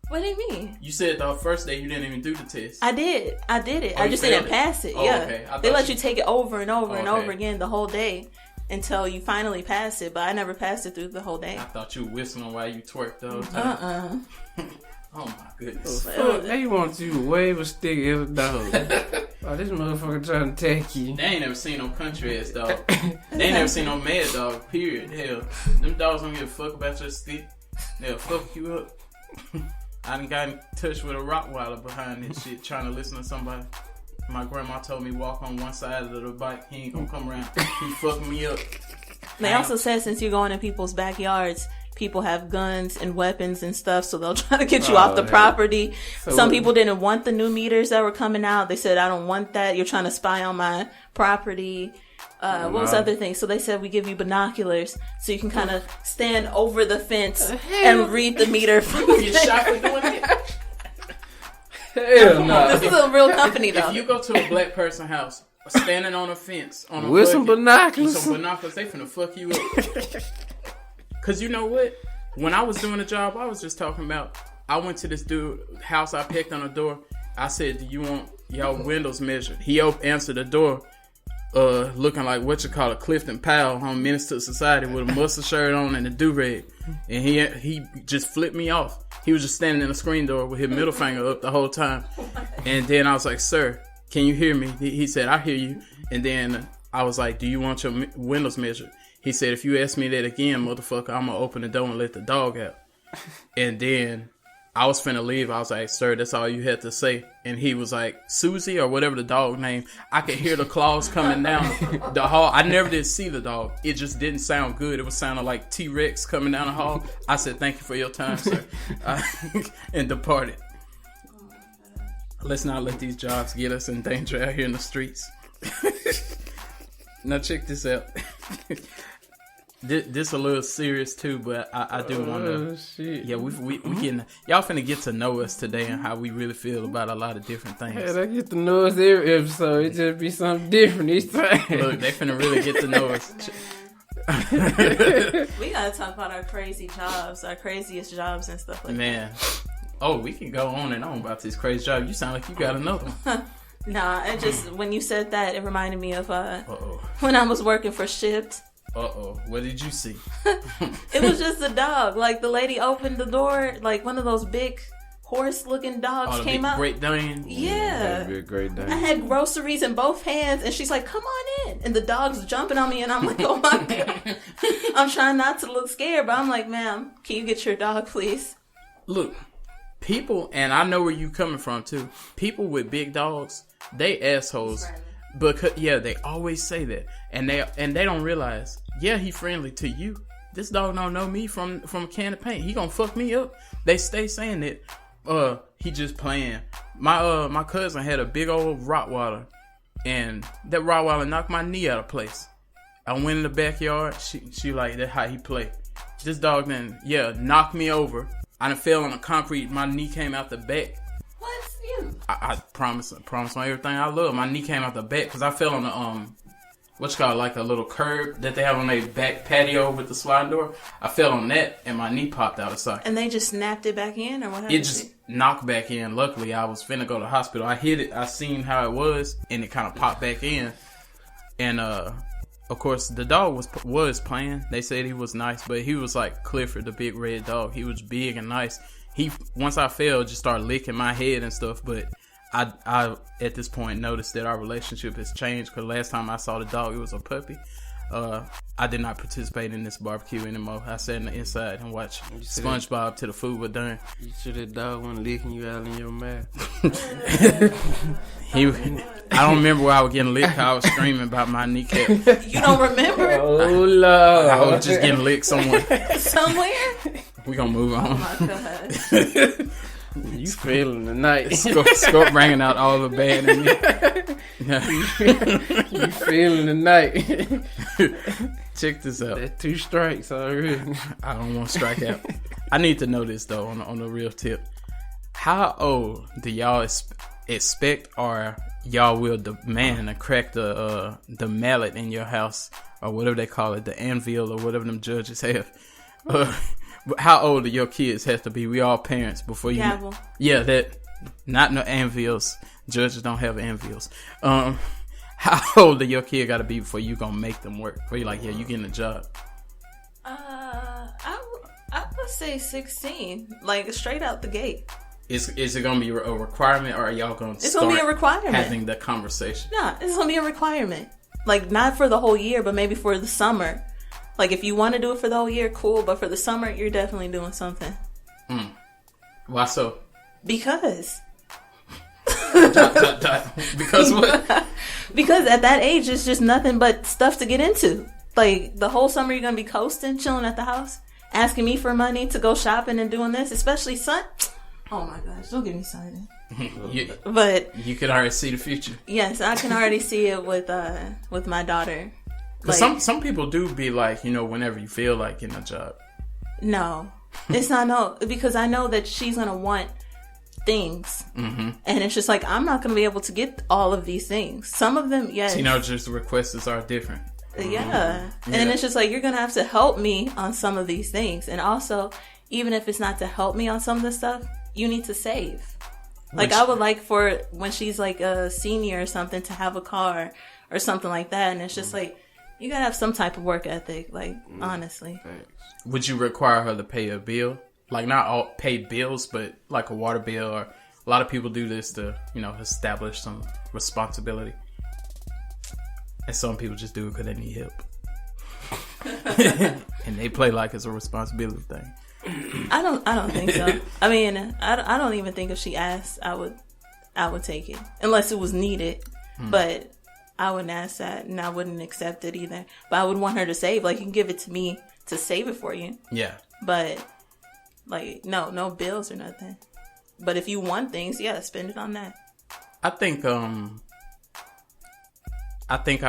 What do you mean? You said the first day you didn't even do the test. I did it. Oh, I just didn't pass it. Oh, yeah. Okay. They let you take it over and over and okay. over again the whole day until you finally pass it. But I never passed it through the whole day. I thought you were whistling while you twerked the whole time. Oh my goodness. They want you to wave a stick at a dog. Oh, this motherfucker trying to attack you. They ain't never seen no country ass dog. They ain't never seen no mad dog, period. Hell, them dogs don't give a fuck about your stick. They'll fuck you up. I done got in touch with a Rottweiler behind this shit trying to listen to somebody. My grandma told me walk on one side of the bike. He ain't gonna come around. He fucked me up. They also said since you're going in people's backyards, people have guns and weapons and stuff, so they'll try to get you off the property. So some people didn't want the new meters that were coming out. They said, I don't want that. You're trying to spy on my property. What was the other thing? So they said we give you binoculars so you can kind of stand over the fence and read the meter from You shot for doing it? Hell no. This is a real company, though. If you go to a black person's house, standing on a fence, on a With some bucket, binoculars. with some binoculars, they finna fuck you up. Cause you know what? When I was doing a job, I was just talking about, I went to this dude house, I picked on the door. I said, do you want y'all windows measured? He answered the door, looking like Clifton Powell on Menace to Society with a muscle shirt on and a do-rag. And he just flipped me off. He was just standing in the screen door with his middle finger up the whole time. And then I was like, sir, can you hear me? He said, I hear you. And then I was like, do you want your windows measured? He said, if you ask me that again, motherfucker, I'm going to open the door and let the dog out. And then I was finna leave. I was like, sir, that's all you had to say. And he was like, Susie or whatever the dog name. I could hear the claws coming down the hall. I never did see the dog. It just didn't sound good. It was sounding like T-Rex coming down the hall. I said, thank you for your time, sir. And departed. Let's not let these jobs get us in danger out here in the streets. Now check this out. This a little serious too, but I do want to. Shit. Yeah, we getting y'all finna get to know us today and how we really feel about a lot of different things. Hey, I get to know us every episode. It just be something different each time. Look, they finna really get to know us. We gotta talk about our crazy jobs, our craziest jobs and stuff like Man, oh, we can go on and on about this crazy job. You sound like you got another one. that. Nah, it just when you said that, it reminded me of Uh-oh. when I was working for Shipped. Uh-oh. What did you see? It was just a dog. Like the lady opened the door, like one of those big horse-looking dogs the came big out. Great Dane? Yeah. That'd be a great day. I had groceries in both hands, and she's like, come on in. And the dog's jumping on me, and I'm like, oh my God. I'm trying not to look scared, but I'm like, ma'am, can you get your dog, please? Look, people, and I know where you coming from too. People with big dogs, they assholes. Because they always say that. And they don't realize, he friendly to you. This dog don't know me from a can of paint. He gonna fuck me up. They stay saying that he just playing. My cousin had a big old Rottweiler, and that Rottweiler knocked my knee out of place. I went in the backyard. She like, that's how he play. This dog then knocked me over. I done fell on the concrete. My knee came out the back. What's you? I promise on everything I love. My knee came out the back because I fell on the like a little curb that they have on their back patio with the sliding door. I fell on that and my knee popped out of socket. And they just snapped it back in, or what happened? It just knocked back in. Luckily, I was finna go to the hospital. I hit it. I seen how it was, and it kind of popped back in. And of course, the dog was playing. They said he was nice, but he was like Clifford, the big red dog. He was big and nice. He, once I fell, just started licking my head and stuff. But I at this point noticed that our relationship has changed, because last time I saw the dog, it was a puppy. I did not participate in this barbecue anymore. I sat in the inside and watched SpongeBob till the food was done. You sure that dog wasn't licking you out in your mouth? I don't remember where I was getting licked. I was screaming about my kneecap. You don't remember? Oh, Lord. I was just getting licked somewhere. Somewhere? We gonna move on. Oh my God. You feeling the night. Scorp bringing out all the bad in me. You feeling the night. Check this out. That's 2 strikes already. I don't want to strike out. I need to know this though on the real tip. How old do y'all expect, or y'all will demand to crack the mallet in your house, or whatever they call it, the anvil, or whatever them judges have? How old do your kids have to be? We all parents before you. Gavel. Yeah, that. Not no anvils. Judges don't have anvils. How old do your kid got to be before you gonna make them work? Before you like, you getting a job? I would say 16, like straight out the gate. Is it gonna be a requirement, or are y'all gonna? It's gonna be a requirement. Having the conversation. No, it's gonna be a requirement. Like not for the whole year, but maybe for the summer. Like, if you want to do it for the whole year, cool. But for the summer, you're definitely doing something. Why so? Because. Because what? Because at that age, it's just nothing but stuff to get into. Like, the whole summer, you're going to be coasting, chilling at the house. asking me for money to go shopping and doing this, especially son. Oh my gosh, don't get me started. But you can already see the future. Yes, I can already see it with my daughter. Like, some people do be like, whenever you feel like getting a job. No, it's not no, because I know that she's gonna want things, and it's just like I'm not gonna be able to get all of these things. Some of them, yes. Just the requests are different. Yeah, and it's just like you're gonna have to help me on some of these things, and also even if it's not to help me on some of the stuff, you need to save. Like I would like for when she's like a senior or something to have a car or something like that, and it's just like you gotta have some type of work ethic. Like honestly, would you require her to pay a bill? Like not all pay bills, but like a water bill, or a lot of people do this to establish some responsibility, and some people just do it because they need help, and they play like it's a responsibility thing. I don't think so. I mean, I don't even think if she asked, I would take it unless it was needed. But I wouldn't ask that, and I wouldn't accept it either. But I would want her to save. Like you can give it to me to save it for you. Yeah. But like no bills or nothing. But if you want things, yeah, spend it on that. I think I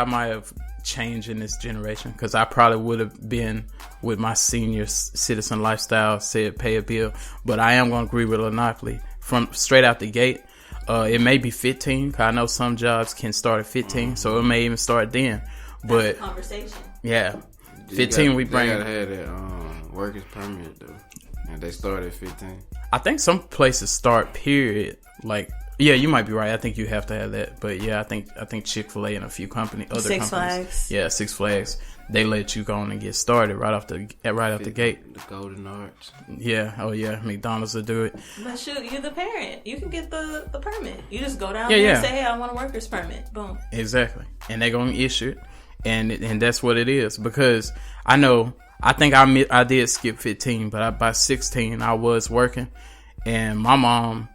might have changed in this generation because I probably would have been with my senior citizen lifestyle, said pay a bill. But I am going to agree with Lynneopoly from straight out the gate. It may be 15 because I know some jobs can start at 15, so it may even start then. But that's a conversation. Yeah, 15 we bring. They gotta have that workers permit though, and they start at 15. I think some places start period like. Yeah, you might be right. I think you have to have that. But yeah, I think Chick-fil-A and a few other companies. Six Flags. Yeah, Six Flags. They let you go on and get started right off the gate. The Golden Arch. Yeah. Oh yeah. McDonald's will do it. But shoot, you're the parent. You can get the permit. You just go down there and say, "Hey, I want a worker's permit." Boom. Exactly. And they're gonna issue it, and that's what it is. Because I know. I think I did skip 15, but by 16 I was working, and my mom.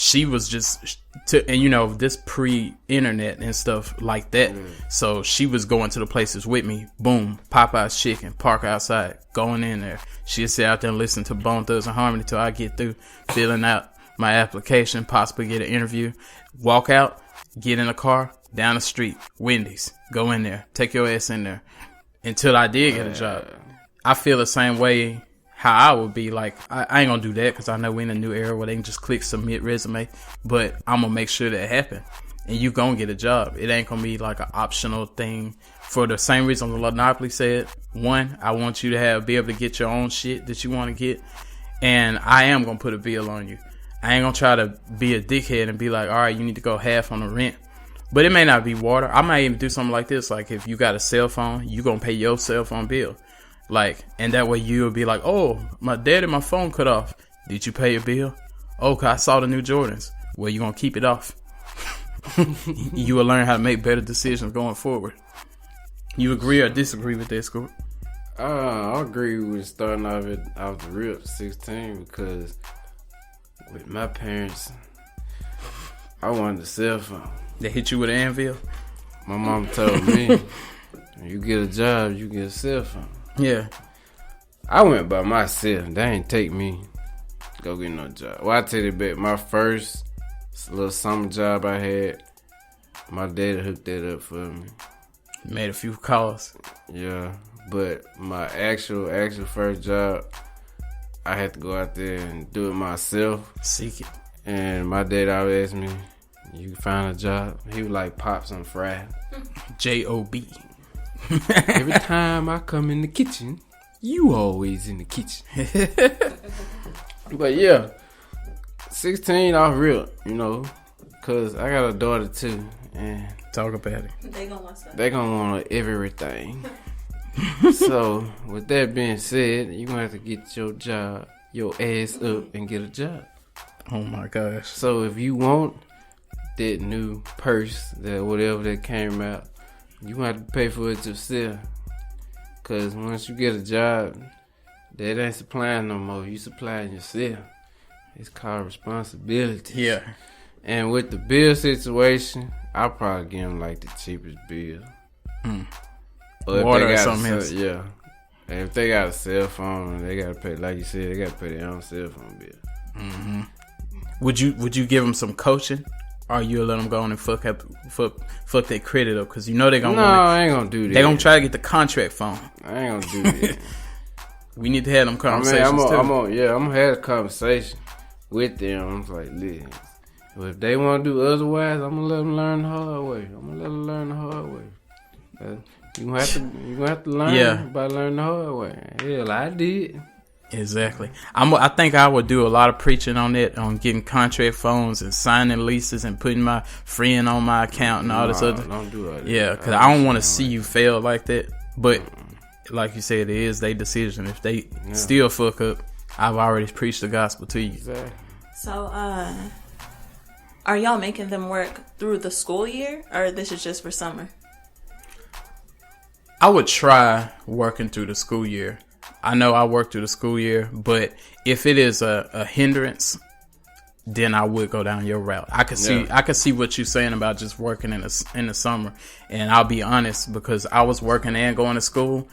She was just, this pre-internet and stuff like that. So she was going to the places with me. Boom, Popeye's chicken, park outside, going in there. She'd sit out there and listen to Bone Thugs and Harmony till I get through filling out my application, possibly get an interview, walk out, get in a car, down the street, Wendy's, go in there, take your ass in there until I did get a job. I feel the same way. How I would be like, I ain't gonna do that because I know we're in a new era where they can just click submit resume, but I'm gonna make sure that happen and you gonna get a job. It ain't gonna be like an optional thing for the same reason Lynneopoly said. One, I want you to be able to get your own shit that you want to get, and I am gonna put a bill on you. I ain't gonna try to be a dickhead and be like, all right, you need to go half on the rent. But it may not be water. I might even do something like this. Like if you got a cell phone, you gonna pay your cell phone bill. Like, and that way you'll be like, oh, my phone cut off. Did you pay your bill? Oh, 'cause I saw the new Jordans. Well, you gonna keep it off. You will learn how to make better decisions going forward. You agree or disagree with that, Scorp? I agree with starting off the rip 16 because with my parents, I wanted a cell phone. They hit you with an anvil? My mom told me, when you get a job, you get a cell phone. Yeah. I went by myself. They ain't take me to go get no job. Well, I tell you back, my first little summer job I had, my dad hooked that up for me. Made a few calls. Yeah. But my actual first job, I had to go out there and do it myself. Seek it. And my dad always asked me, you find a job? He was like Pops on Friday. J-O-B. Every time I come in the kitchen, you always in the kitchen. But yeah, 16 off real, because I got a daughter too. And talk about it. They gonna want stuff. They gonna want everything. So with that being said, you gonna have to get your ass up and get a job. Oh my gosh. So if you want that new purse, that whatever that came out, you gonna have to pay for it yourself. Cause once you get a job, that ain't supplying no more. You supplying yourself. It's called responsibility. Yeah. And with the bill situation, I'll probably give them like the cheapest bill. Water or something else. Yeah. And if they got a cell phone, they gotta pay. Like you said, they gotta pay their own cell phone bill. Mm-hmm. Would you give them some coaching, or you let them go on and fuck their credit up? Because you know they gonna. No, I ain't gonna do that. They gonna try to get the contract phone. I ain't gonna do that. We need to have them conversations I'm too. gonna have a conversation with them. I'm like, listen, if they want to do otherwise, I'm gonna let them learn the hard way. You gonna have to learn by learning the hard way. Hell, I did. Exactly. I think I would do a lot of preaching on that, on getting contract phones and signing leases and putting my friend on my account and all this other. Don't do that. Yeah, because I don't want to see you fail like that. But like you said, it is their decision. If they still fuck up, I've already preached the gospel to you. Exactly. So, are y'all making them work through the school year, or this is just for summer? I would try working through the school year. I know I work through the school year, but if it is a hindrance, then I would go down your route. I could see what you're saying about just working in the summer. And I'll be honest, because I was working and going to school,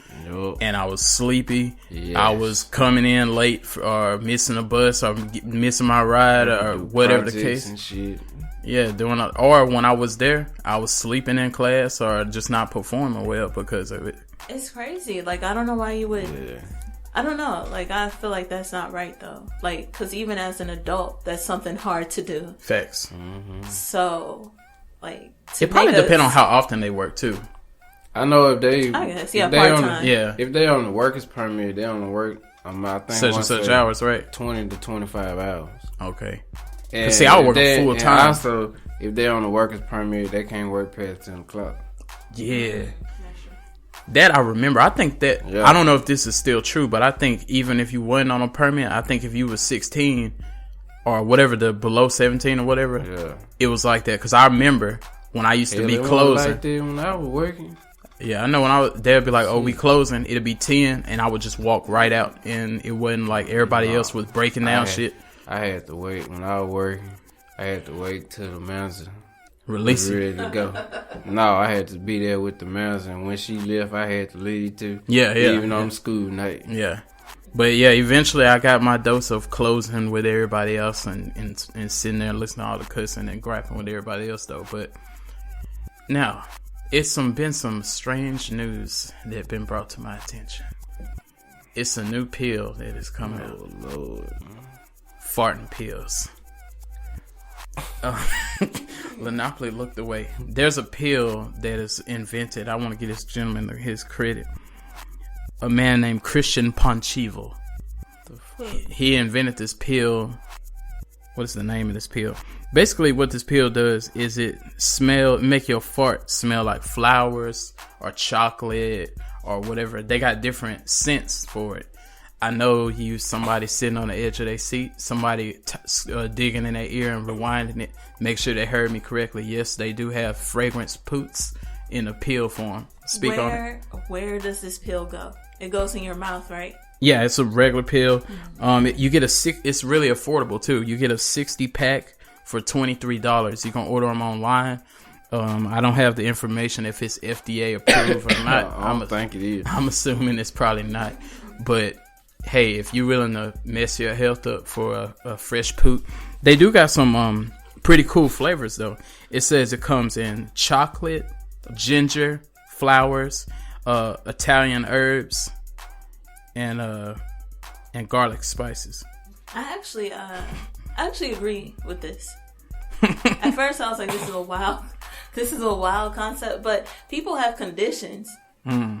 and I was sleepy. Yes. I was coming in late or missing a bus or missing my ride or whatever the case. And shit. Yeah, or when I was there, I was sleeping in class or just not performing well because of it. It's crazy. Like, I don't know why you would. Yeah. I don't know. Like, I feel like that's not right, though. Like, because even as an adult, that's something hard to do. Facts. Mm-hmm. So, like, it probably depends on how often they work, too. I know if they. I guess, part-time. If they on the worker's permit, they on the work. I think such and such hours, right? 20 to 25 hours. Okay. And see, I work full time. Also, if they're on the worker's permit, they can't work past 10 o'clock. Yeah. That I remember. I think that, I don't know if this is still true, but I think even if you wasn't on a permit, I think if you was 16 or whatever, the below 17 or whatever, it was like that. Because I remember when I used to be closing. Like that when I was working. Yeah, I know when they'd be like, oh, we closing, it'd be 10, and I would just walk right out, and it wasn't like everybody else was breaking down shit. I had to wait when I was working. I had to wait till the manager release was ready to go. No, I had to be there with the manager, and when she left, I had to leave too. Even on school night. Yeah, but yeah, eventually I got my dose of closing with everybody else, and sitting there listening to all the cussing and griping with everybody else though. But now it's been some strange news that been brought to my attention. It's a new pill that is coming out. Oh Lord. Farting pills. Lynneopoly looked away. There's a pill that is invented. I want to give this gentleman his credit. A man named Christian Ponchivo. He invented this pill. What is the name of this pill? Basically, what this pill does is it make your fart smell like flowers or chocolate or whatever. They got different scents for it. I know you somebody sitting on the edge of their seat, somebody digging in their ear and rewinding it. Make sure they heard me correctly. Yes, they do have fragrance poots in a pill form. Speak on it. Where does this pill go? It goes in your mouth, right? Yeah, it's a regular pill. You get it's really affordable too. You get a 60 pack for $23. You can order them online. I don't have the information if it's FDA approved or not. I don't think it is. I'm assuming it's probably not, but hey, if you're willing to mess your health up for a fresh poot, they do got some pretty cool flavors though. It says it comes in chocolate, ginger, flowers, Italian herbs, and garlic spices. I actually agree with this. At first, I was like, this is a wild concept, but people have conditions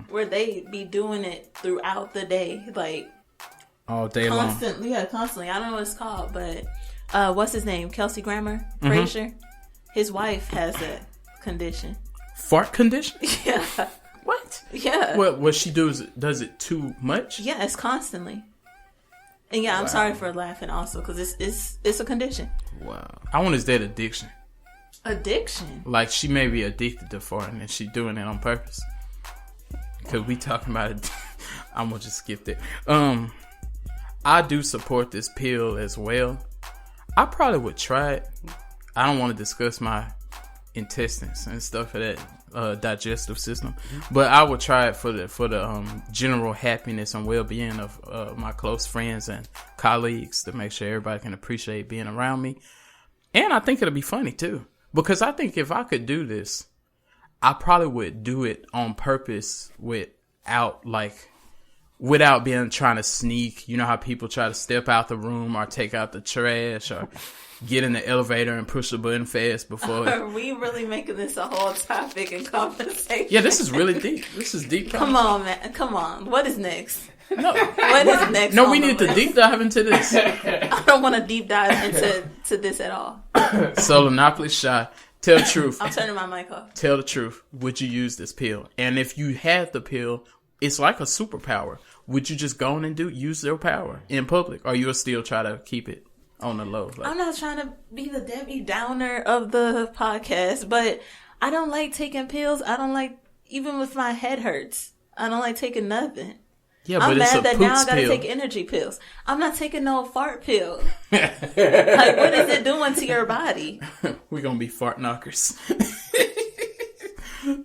where they be doing it throughout the day, like. All day constantly, long. Yeah, constantly. I don't know what it's called, but what's his name? Kelsey Grammer, Frazier. His wife has a condition. Fart condition? Yeah. What? Yeah. What she does it too much? Yeah, it's constantly. And yeah, I'm sorry for laughing also because it's a condition. Wow. I wonder, is that addiction? Addiction? Like she may be addicted to farting and she doing it on purpose. Because we talking about it. I'm gonna just skip that. I do support this pill as well. I probably would try it. I don't want to discuss my intestines and stuff for that. digestive system. But I would try it for the general happiness and well-being of my close friends and colleagues, to make sure everybody can appreciate being around me. And I think it'll be funny too, because I think if I could do this, I probably would do it on purpose without being trying to sneak. You know how people try to step out the room or take out the trash or get in the elevator and push the button fast before. Are we really making this a whole topic and conversation? Yeah, this is really deep. This is deep. Come on, man. Come on. What is next? No. What is next? No, we need to deep dive into this. I don't want to deep dive into this at all. So, Lynneopoly Shy, tell the truth. I'm turning my mic off. Tell the truth. Would you use this pill? And if you had the pill, it's like a superpower. Would you just go on and use your power in public, or you'll still try to keep it on the low? I'm not trying to be the Debbie Downer of the podcast, but I don't like taking pills. I don't like, even if my head hurts, I don't like taking nothing. Yeah, but I'm it's mad a that now I poops gotta pill. take energy pills. I'm not taking no fart pill. Like, what is it doing to your body? We're gonna be fart knockers.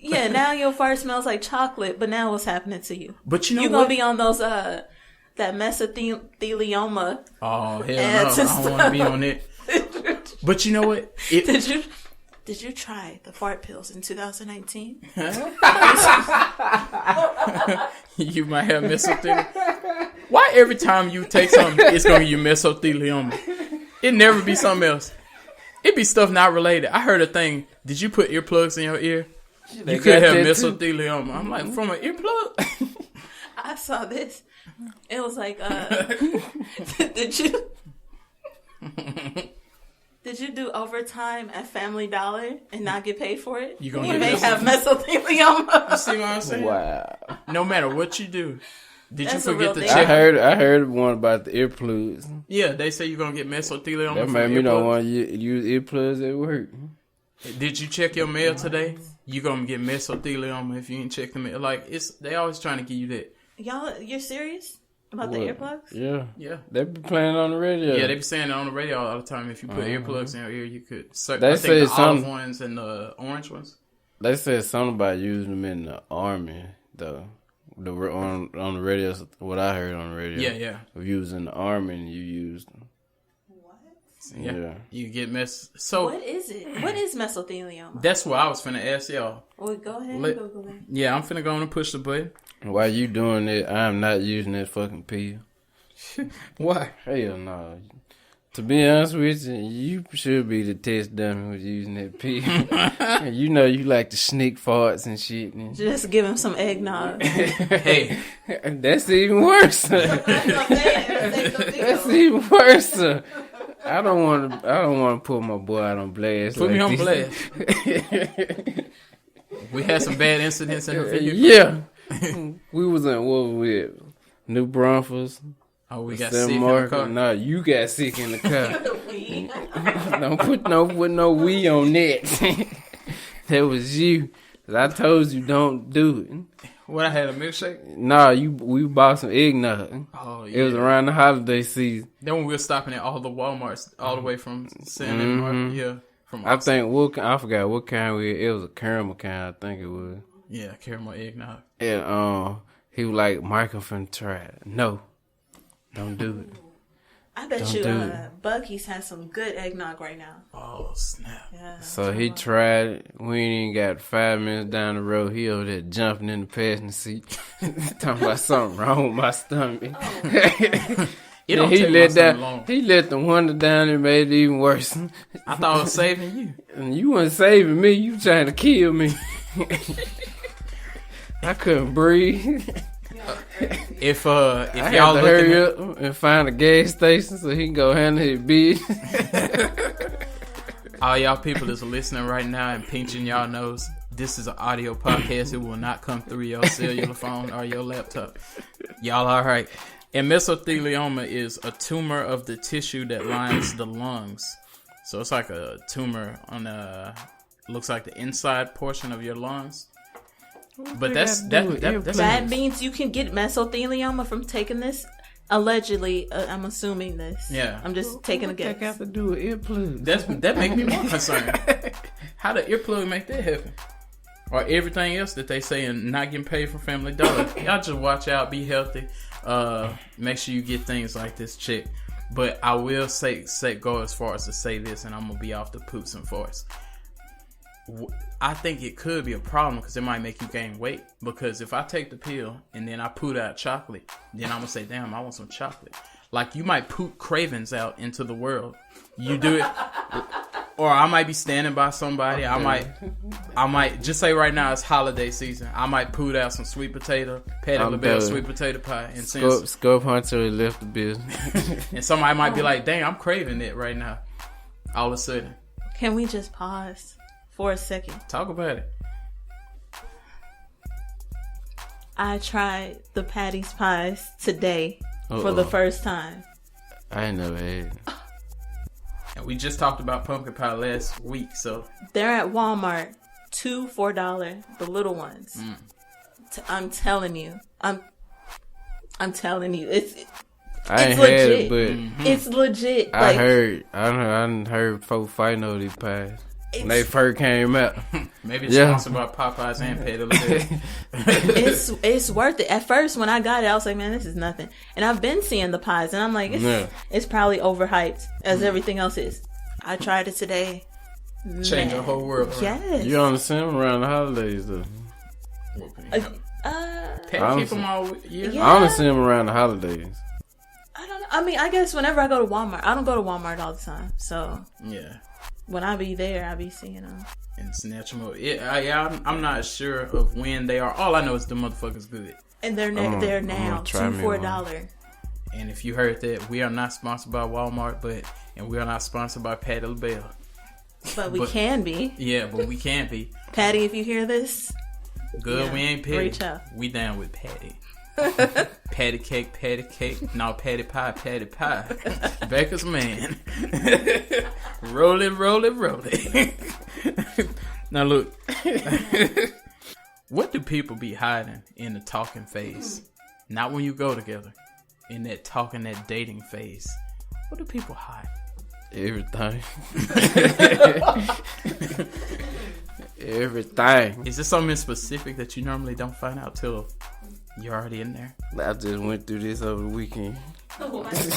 Yeah, now your fart smells like chocolate, but now what's happening to you? But you know You're what? gonna be on those that mesothelioma. Oh hell no! ads I and don't want to be on it. But you know what? Did you try the fart pills in 2019? You might have mesothelioma. Why every time you take something, it's gonna give you mesothelioma? It never be something else. It be stuff not related. I heard a thing. Did you put earplugs in your ear? You could have mesothelioma. I'm like, from an earplug? I saw this. It was like, did you do overtime at Family Dollar and not get paid for it? You may have mesothelioma. You see what I'm saying? Wow. No matter what you do. Did That's you a real forget to thing. check? I heard one about the earplugs. Yeah, they say you're going to get mesothelioma That from made me don't earplugs. want to use earplugs at work. Did you check your mail today? You're going to get mesothelioma if you ain't checked the mail. Like, they always trying to give you that. Y'all, you're serious about the What? earplugs? Yeah. Yeah. They be playing on the radio. Yeah, they be saying it on the radio all the time. If you put earplugs in your ear, you could. They I say think the olive some- ones and the orange ones. They said something about using them in the army, though. On the radio, what I heard on the radio. Yeah. Of using the army and you used them. What? Yeah. You get So What is it? What is mesothelioma? that's what I was finna ask y'all. Well, go ahead and Let- Google it. Yeah, I'm finna go on and push the button. While you doing it, I'm not using that fucking pill. Why? Hell no. To be honest with you, you should be the test dummy with using that pill. You know you like to sneak farts and shit. And Just give him some eggnog. Hey, that's even worse. That's even worse. I don't want to put my boy out on blast. put me like on this. blast. We had some bad incidents in the video. Yeah. We was in what was we at? New Braunfels. Oh, we got San sick in the Marcos. car. No, you got sick in the car. Don't put no we on that. That was you. 'Cause I told you don't do it. What, I had a milkshake? Nah, we bought some eggnog. Oh, yeah. It was around the holiday season. Then when we were stopping at all the Walmarts, all the way from San Marcos, yeah. From I think I forgot what kind it was a caramel kind, I think it was. Yeah, caramel eggnog. And he was like, Mike, I'm finna try it. No. Don't do it. I bet Don't you do it. Bucky's has some good eggnog right now. Oh, snap. Yeah. So he tried it. We ain't even got 5 minutes down the road. He over there jumping in the passenger seat. Talking about something wrong with my stomach. It don't he take let my stomach long. He let the wonder down and made it even worse. I thought I was saving you. And you weren't saving me. You trying to kill me. I couldn't breathe. If I y'all had to looking hurry at, up and find a gas station so he can go handle his business. all y'all people that's listening right now and pinching y'all nose, this is an audio podcast. It will not come through your cellular phone or your laptop. Y'all all right. And mesothelioma is a tumor of the tissue that lines the lungs. So it's like a tumor on looks like the inside portion of your lungs. But that's That means you can get mesothelioma from taking this. Allegedly, I'm assuming this. Yeah. I'm just taking a guess. What got to do with earplugs? that make me more concerned. How the earplug make that happen? or everything else that they say and not getting paid from Family Dollar. Y'all just watch out, be healthy. Make sure you get things like this checked. But I will go as far as to say this, and I'm gonna be off the poops and farts. I think it could be a problem because it might make you gain weight. Because if I take the pill and then I poot out chocolate, then I'm gonna say, damn, I want some chocolate. Like, you might poot cravings out into the world. You do it, or I might be standing by somebody. I might just say right now it's holiday season. I might poot out some sweet potato, Patty LaBelle sweet potato pie, and Scope Hunter left the business. And somebody might be like, dang, I'm craving it right now. All of a sudden. Can we just pause for a second? Talk about it. I tried the Patty's pies today for the first time. I ain't never had it. And we just talked about pumpkin pie last week, so they're at Walmart, $2 for $4, the little ones. I'm telling you, I'm telling you, it's legit. Had it, but it's legit. I heard folks fighting over these pies when they first came out. Maybe it's sponsored by Popeyes and Patty LaBelle. It's worth it. At first, when I got it, I was like, man, this is nothing. And I've been seeing the pies, and I'm like, it's probably overhyped, as everything else is. I tried it today. Change the whole world. Yes. You only see them around the holidays, though. Patty keep them all year. Yeah. I only see them around the holidays. I don't know. I mean, I guess whenever I go to Walmart, I don't go to Walmart all the time. So yeah, when I be there, I be seeing them. And snatch them up. I'm not sure of when they are. All I know is the motherfuckers good. And they're now $2 for $1. And if you heard that, we are not sponsored by Walmart, and we are not sponsored by Patty LaBelle. But we can be. Yeah, but we can be. Patty, if you hear this, good, we ain't Patty. Reach out. We down with Patty. Patty cake. No, Patty pie. Becca's man. Roll it. Now look. What do people be hiding in the talking phase? Not when you go together. In that talking, that dating phase. What do people hide? Everything. Everything. Is there something specific that you normally don't find out till you're already in there? I just went through this over the weekend.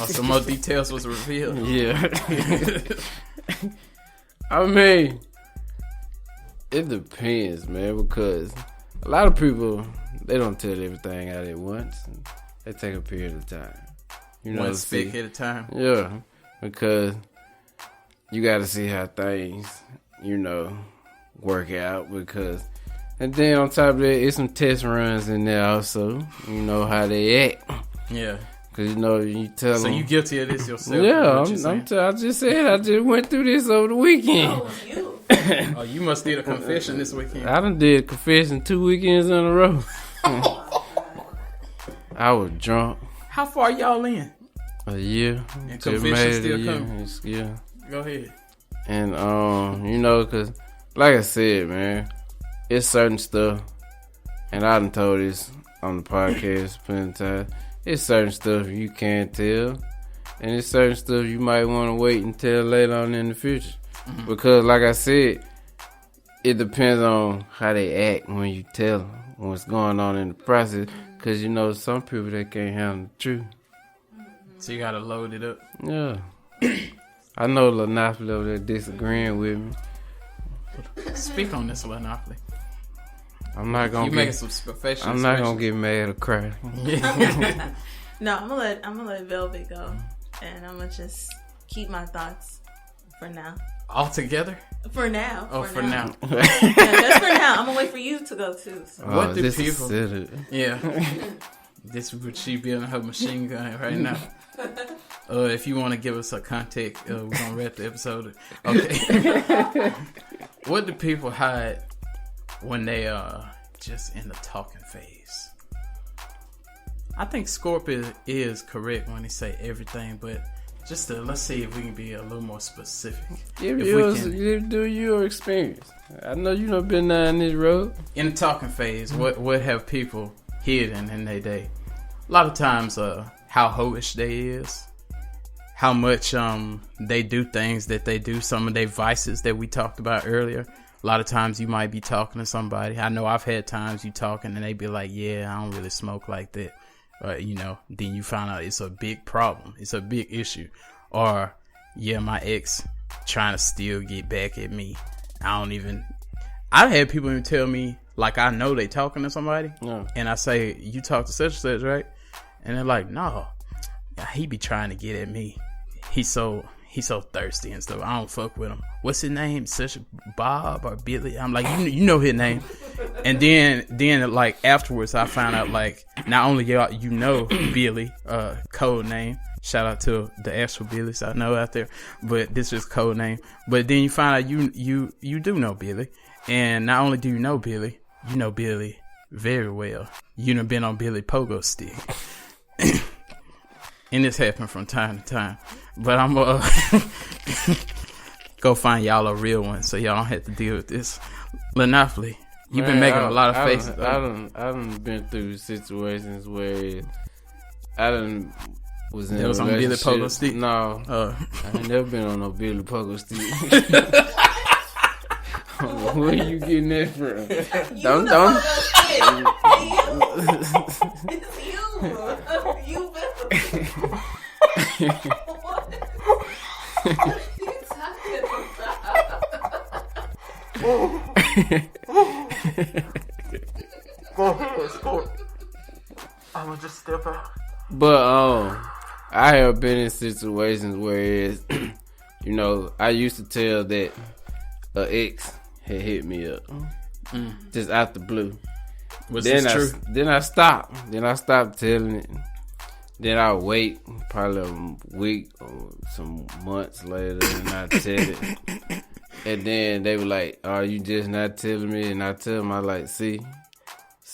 Some more details was revealed. Yeah. I mean, it depends, man, because a lot of people, they don't tell everything out at once. They take a period of time. One stick at a time. Yeah, because you got to see how things, work out. And then on top of that, it's some test runs in there also. You know how they act. Yeah. Because, you tell them. So you guilty of this yourself? Yeah, I just said I just went through this over the weekend. Oh, you must did a confession this weekend. I done did a confession 2 weekends in a row. I was drunk. How far y'all in? A year. And confession still coming? Yeah. Go ahead. And, because, like I said, man, it's certain stuff, and I done told this on the podcast plenty of times, it's certain stuff you can't tell, and it's certain stuff you might want to wait until later on in the future. Mm-hmm. Because, like I said, it depends on how they act when you tell them what's going on in the process. Because, some people, they can't handle the truth. So you got to load it up. Yeah. I know Lynneopoly over there disagreeing with me. Speak on this, Lynneopoly. I'm not gonna. You making some professional. I'm not gonna get mad or cry. No, I'm gonna let Velvet go, and I'm gonna just keep my thoughts for now. All together? For now. Oh, for now. Yeah, just for now. I'm gonna wait for you to go too. So. What do people? Yeah. This would she be on her machine gun right now? If you want to give us a contact, we're gonna wrap the episode. Okay. What do people hide when they are just in the talking phase? I think Scorpion is correct when he say everything, but let's see if we can be a little more specific. Give your experience. I know you done been down this road. In the talking phase, what have people hidden in their day? A lot of times, how hoish they is, how much they do things that they do, some of their vices that we talked about earlier. A A lot of times you might be talking to somebody. I know I've had times you talking and they be like, yeah, I don't really smoke like that. Then you find out it's a big problem. It's a big issue. Or, yeah, my ex trying to still get back at me. I've had people even tell me, like, I know they talking to somebody. Yeah. And I say, you talk to such and such, right? And they're like, no, he be trying to get at me. He's so thirsty and stuff. I don't fuck with him. What's his name? Such Bob or Billy? I'm like, you know his name. And then like afterwards, I found out like not only y'all you know Billy, code name. Shout out to the actual Billys I know out there, but this is code name. But then you find out you do know Billy, and not only do you know Billy very well. You done been on Billy Pogo Stick. And this happen from time to time. But I'm go find y'all a real one so y'all don't have to deal with this. Lynneopoly, you've been making a lot of faces. I done been through situations where I done was in a on Billy Pogo Stick? No. I ain't never been on no Billy Pogo Stick. Where you getting that from? Don't. It's you. You been. What are you talking Go ahead, Scorp. I'm gonna just step out. But I have been in situations where I used to tell that an ex had hit me up just out the blue. Was this true? Then I stopped. Then I stopped telling it. Then I wait probably a week or some months later and I tell it. And then they were like, "Are you just not telling me?" And I tell them, I like, see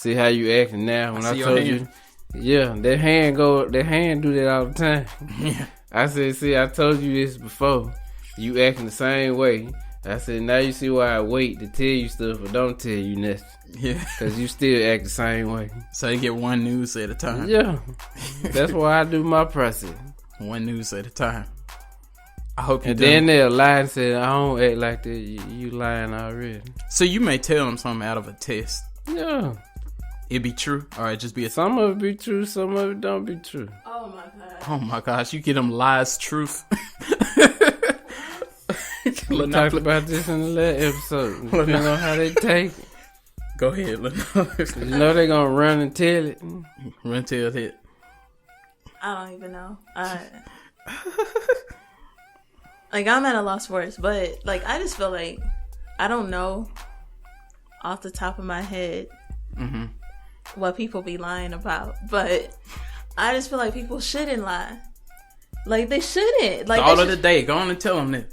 how you acting now. When I told you, yeah, that hand do that all the time. Yeah. I said, see, I told you this before. You acting the same way. I said, now you see why I wait to tell you stuff or don't tell you nothing. Yeah. Because you still act the same way. So you get one news at a time. Yeah. That's why I do my process. One news at a time. I hope you do. And then they'll lie and say, I don't act like that. You lying already. So you may tell them something out of a test. Yeah. It be true, or it just be some of it be true, some of it don't be true. Oh my god. Oh my gosh, you get them lies truth. We talked about this in the last episode. Depending on how they take it. Go ahead, you know they gonna run and tell it. Run tell it. I don't even know. Like I'm at a loss for words, but like I just feel like I don't know off the top of my head what people be lying about, but I just feel like people shouldn't lie. Like they shouldn't. Like all of the day, go on and tell them that.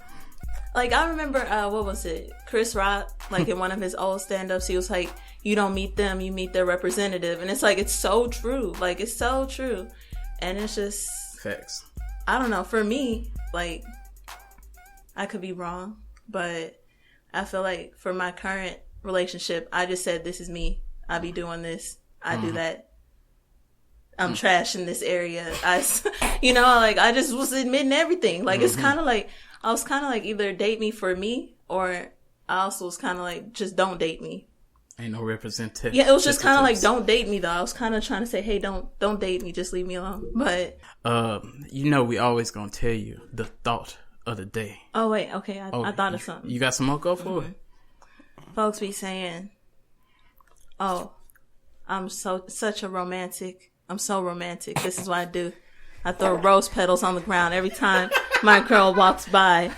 Like I remember, what was it? Chris Rock, like in one of his old stand-ups, he was like, "You don't meet them, you meet their representative," and it's like it's so true. Like it's so true, and it's just facts. I don't know. For me, like I could be wrong, but I feel like for my current relationship, I just said, "This is me. I be doing this. I do that. I'm trash in this area." I just was admitting everything. Like it's kind of like I was kind of like either date me for me, or I also was kind of like just don't date me. Ain't no representation. Yeah, it was just kind of like don't date me though. I was kind of trying to say, hey, don't date me, just leave me alone. But we always gonna tell you the thought of the day. Oh wait, okay, I thought of something. You got some more? Go for it. Folks be saying, "Oh, I'm such a romantic. I'm so romantic. This is what I do. I throw rose petals on the ground every time my girl walks by.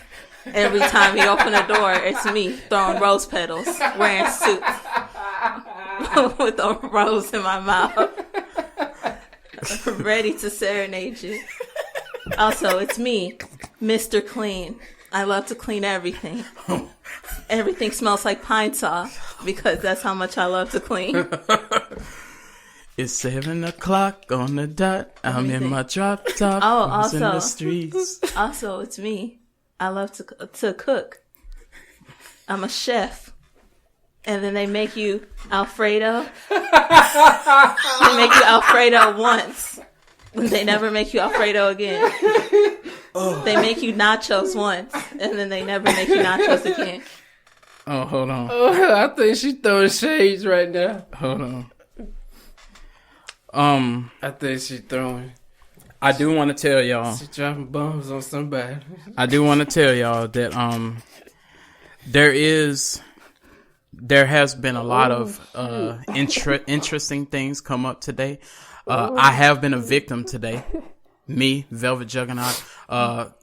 Every time he open the door, it's me throwing rose petals, wearing suits with a rose in my mouth, ready to serenade you. Also, it's me, Mr. Clean. I love to clean everything. Everything smells like pine saw because that's how much I love to clean." It's 7:00 on the dot. I'm in my drop top. Oh, in also the streets. Also, it's me. I love to cook. I'm a chef. And then they make you Alfredo. They make you Alfredo once. They never make you Alfredo again. They make you nachos once, and then they never make you nachos again. Oh, hold on. Oh, I think she throwing shades right now. Hold on. I think she throwing. I do want to tell y'all. She dropping bombs on somebody. I do want to tell y'all that there has been a lot of interesting things come up today. I have been a victim today. Me, Velvet Juggernaut.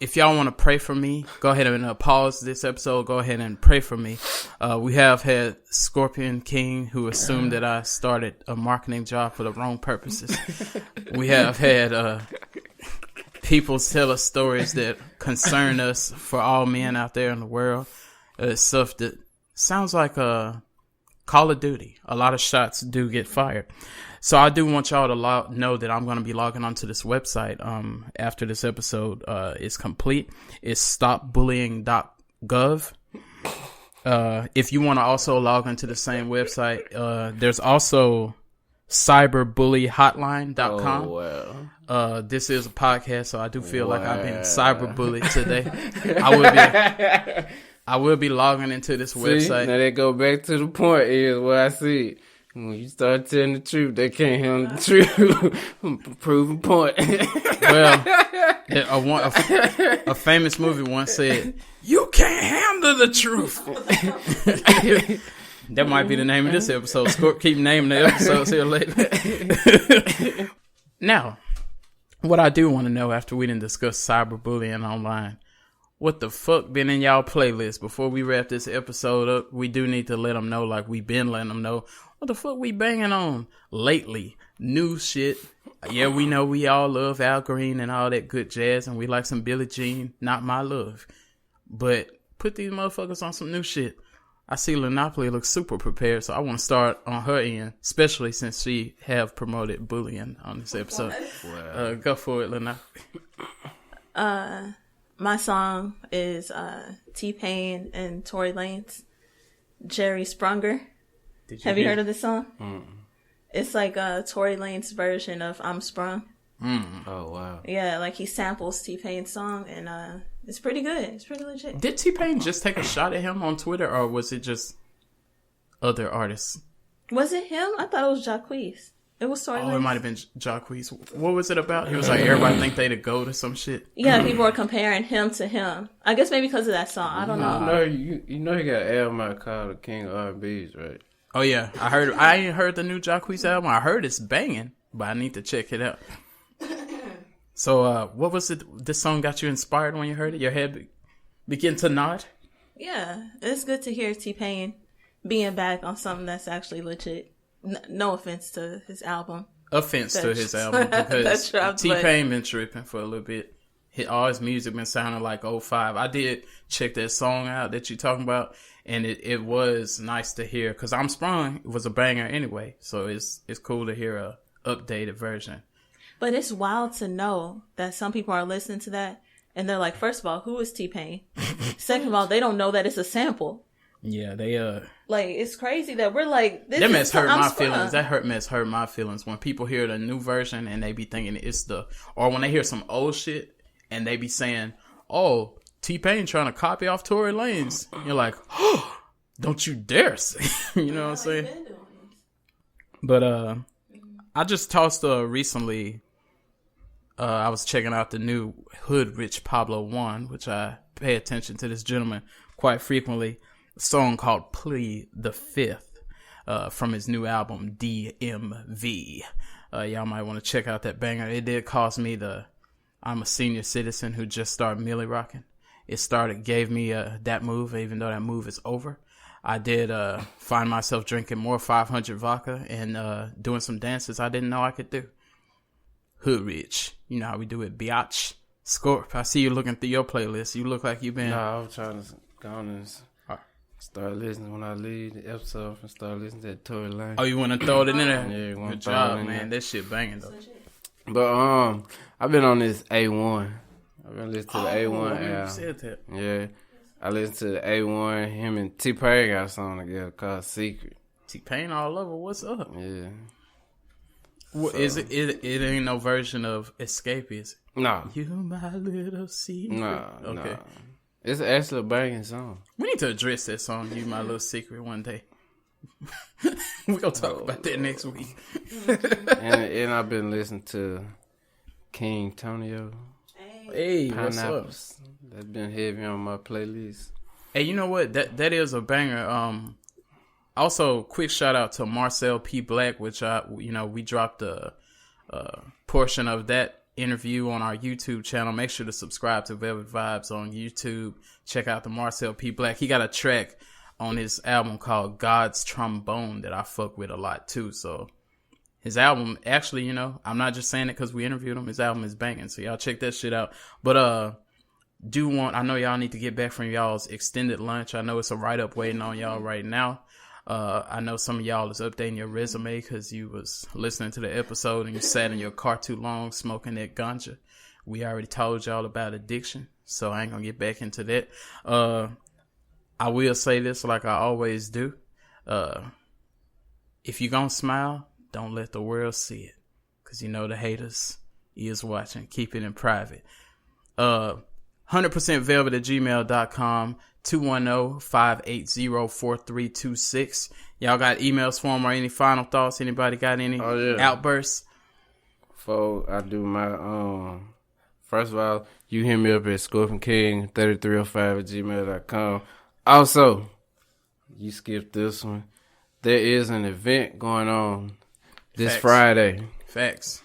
If y'all want to pray for me, go ahead and pause this episode. Go ahead and pray for me. We have had ScorpionKing, who assumed that I started a marketing job for the wrong purposes. We have had people tell us stories that concern us for all men out there in the world. Stuff that sounds like Call of Duty. A lot of shots do get fired. So I do want y'all to know that I'm going to be logging onto this website after this episode is complete. It's stopbullying.gov. If you want to also log into the same website, there's also cyberbullyhotline.com. Oh, wow. This is a podcast, so I do feel like I've been cyberbullied today. I will be logging into this website. Now they go back to the point is what I see. When you start telling the truth, they can't handle the truth. Prove a point. Well, a famous movie once said, "You can't handle the truth." That might be the name of this episode. Scorp keep naming the episodes here lately. Now, what I do want to know after we didn't discuss cyberbullying online, what the fuck been in y'all playlist? Before we wrap this episode up, we do need to let them know, like we been letting them know, what the fuck we banging on lately? New shit. Yeah, we know we all love Al Green and all that good jazz, and we like some Billie Jean, Not My Love. But put these motherfuckers on some new shit. I see Lynneopoly looks super prepared, so I want to start on her end, especially since she have promoted bullying on this episode. Wow. Go for it, Lynneopoly. My song is T-Pain and Tory Lanez, Jerry Sprunger. Have you heard of this song? It's like Tory Lanez version of I'm Sprung. Oh, wow. Yeah, like he samples T-Pain's song, and it's pretty good. It's pretty legit. Did T-Pain just take a shot at him on Twitter, or was it just other artists? Was it him? I thought it was Jacquees. It was Tory Lanez. It might have been Jacquees. What was it about? He was like, everybody think they the GOAT or some shit. Yeah, people were comparing him to him. I guess maybe because of that song. I don't know. You know he got an album called the King of R&B's, right? Oh yeah, I ain't heard the new Jacquees album. I heard it's banging, but I need to check it out. So, what was it? This song got you inspired when you heard it? Your head begin to nod? Yeah, it's good to hear T-Pain being back on something that's actually legit. No offense to his album. Offense to his album, because T-Pain been tripping for a little bit. All his music been sounding like 05. I did check that song out that you're talking about, and it was nice to hear, because I'm Sprung was a banger anyway, so it's cool to hear a updated version. But it's wild to know that some people are listening to that and they're like, first of all, who is T-Pain? Second of all, they don't know that it's a sample. Yeah, they like, it's crazy that we're like, this that is mess hurt my feelings. That hurt my feelings when people hear the new version and they be thinking it's or when they hear some old shit and they be saying, "Oh, T-Pain trying to copy off Tory Lanez." You're like, "Oh, don't you dare say." You know what I'm saying? But I just tossed recently. I was checking out the new Hood Rich Pablo 1, which I pay attention to this gentleman quite frequently. A song called Plea the Fifth from his new album DMV. Y'all might want to check out that banger. It did cost me I'm a senior citizen who just started Millie rocking. Gave me that move, even though that move is over. I did find myself drinking more 500 vodka and doing some dances I didn't know I could do. Hood Rich. You know how we do it, biatch. Scorp, I see you looking through your playlist. You look like you've been... Nah, I was trying to go on and start listening when I leave the episode and start listening to that Tory Lanez. Oh, you want to throw it in there? Yeah, good job, man. That shit banging, though. But I've been on this A1. I've been listening to the A1 album. You said that. Yeah. I listened to the A1. Him and T-Pain got a song together called Secret. T-Pain all over. What's up? Yeah. What, so, is it? It ain't no version of Escape, is it? No. You my little secret. No. Okay. No. It's actually a banging song. We need to address that song, You My Little Secret, one day. We're going to talk about that next week. and I've been listening to King Tonio. Hey, what's up? Pineapples. That's been heavy on my playlist. Hey, you know what? That is a banger. Also, quick shout out to Marcel P. Black, which we dropped a portion of that interview on our YouTube channel. Make sure to subscribe to Velvet Vibes on YouTube. Check out the Marcel P. Black. He got a track on his album called God's Trombone that I fuck with a lot too. So his album, actually, I'm not just saying it because we interviewed him. His album is banging. So y'all check that shit out. But I know y'all need to get back from y'all's extended lunch. I know it's a write-up waiting on y'all right now. I know some of y'all is updating your resume because you was listening to the episode and you sat in your car too long smoking that ganja. We already told y'all about addiction, so I ain't gonna get back into that. I will say this like I always do. If you gonna smile, don't let the world see it, because the haters is watching. Keep it in private. 100%velvet@gmail.com. 210-580-4326. Y'all got emails for them or any final thoughts? Anybody got any outbursts? Before I do my first of all, you hit me up at ScorpionKing 3305@gmail.com. Also, you skipped this one. There is an event going on this Facts. Friday. Facts.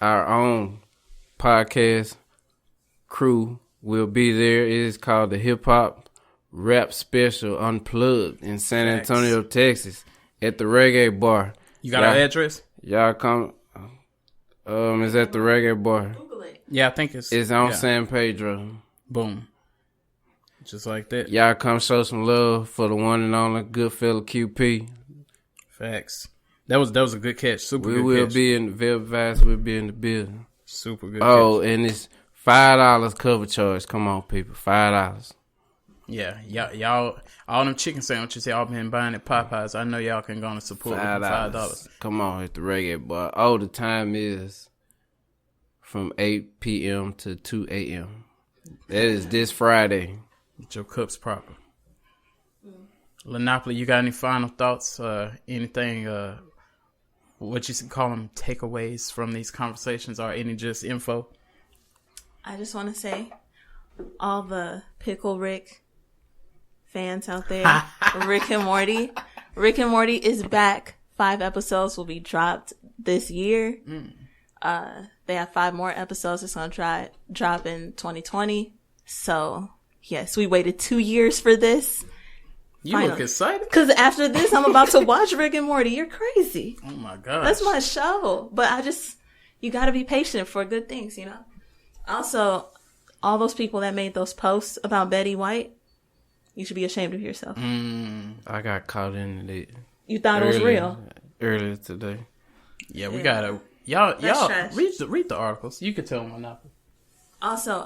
Our own podcast crew will be there. It is called the Hip Hop Rap Special Unplugged in San Antonio, Texas, at the Reggae Bar. You got our address? Y'all come. It's at the Reggae Bar. Google it. Yeah, I think it's on San Pedro. Boom. Just like that. Y'all come show some love for the one and only good fella QP. Facts. That was a good catch. Super good catch. We will be in the Velvet Vibes. We'll be in the building. Super good catch. catch. And it's $5 cover charge. Come on, people. $5. Yeah, y'all, all them chicken sandwiches y'all been buying at Popeyes, I know y'all can go and support with $5. Come on, at the Reggae Bar. Oh, the time is from 8 p.m. to 2 a.m. That is this Friday. Get your cups proper. Lynneopoly, you got any final thoughts? Anything, what you call them, takeaways from these conversations, or any just info? I just want to say, all the Pickle Rick fans out there, Rick and Morty is back. 5 episodes will be dropped this year. They have 5 more episodes. It's going to drop in 2020. So, yes, we waited 2 years for this. You look excited? Because after this, I'm about to watch Rick and Morty. You're crazy. Oh, my gosh. That's my show. But you got to be patient for good things, Also, all those people that made those posts about Betty White, you should be ashamed of yourself. I got caught in it. You thought it was real? Earlier today. Yeah, we gotta... Y'all trash. read the articles. You can tell them enough. Also,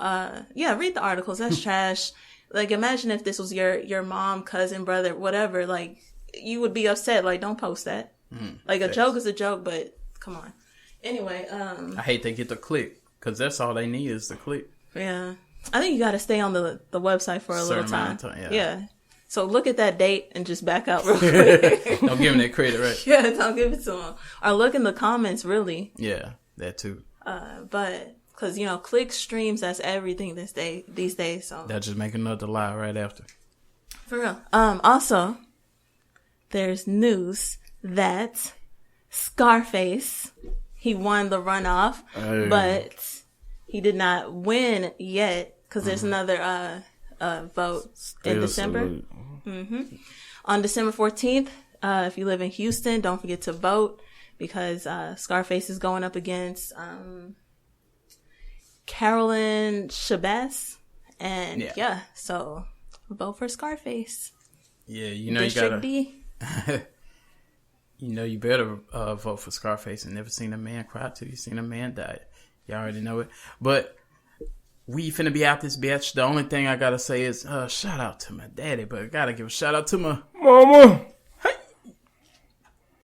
read the articles. That's trash. Like, imagine if this was your mom, cousin, brother, whatever. Like, you would be upset. Like, don't post that. Like, a joke is a joke, but come on. Anyway, I hate they get the click, because that's all they need is the click. Yeah. I think you got to stay on the website for a little time. Yeah. So look at that date and just back out real quick. Don't give them that credit, right? Yeah, don't give it to them. Or look in the comments, really. Yeah, that too. But, because, click streams, that's everything these days. So they'll just make another lie right after. For real. Also, there's news that Scarface, he won the runoff, but he did not win yet because there's another vote in December. On December 14th, if you live in Houston, don't forget to vote because Scarface is going up against Carolyn Shabazz. And so vote for Scarface. Yeah, District D. You better vote for Scarface and never seen a man cry till you seen a man die. Y'all already know it. But we finna be out this bitch. The only thing I gotta say is shout out to my daddy, but I gotta give a shout out to my mama.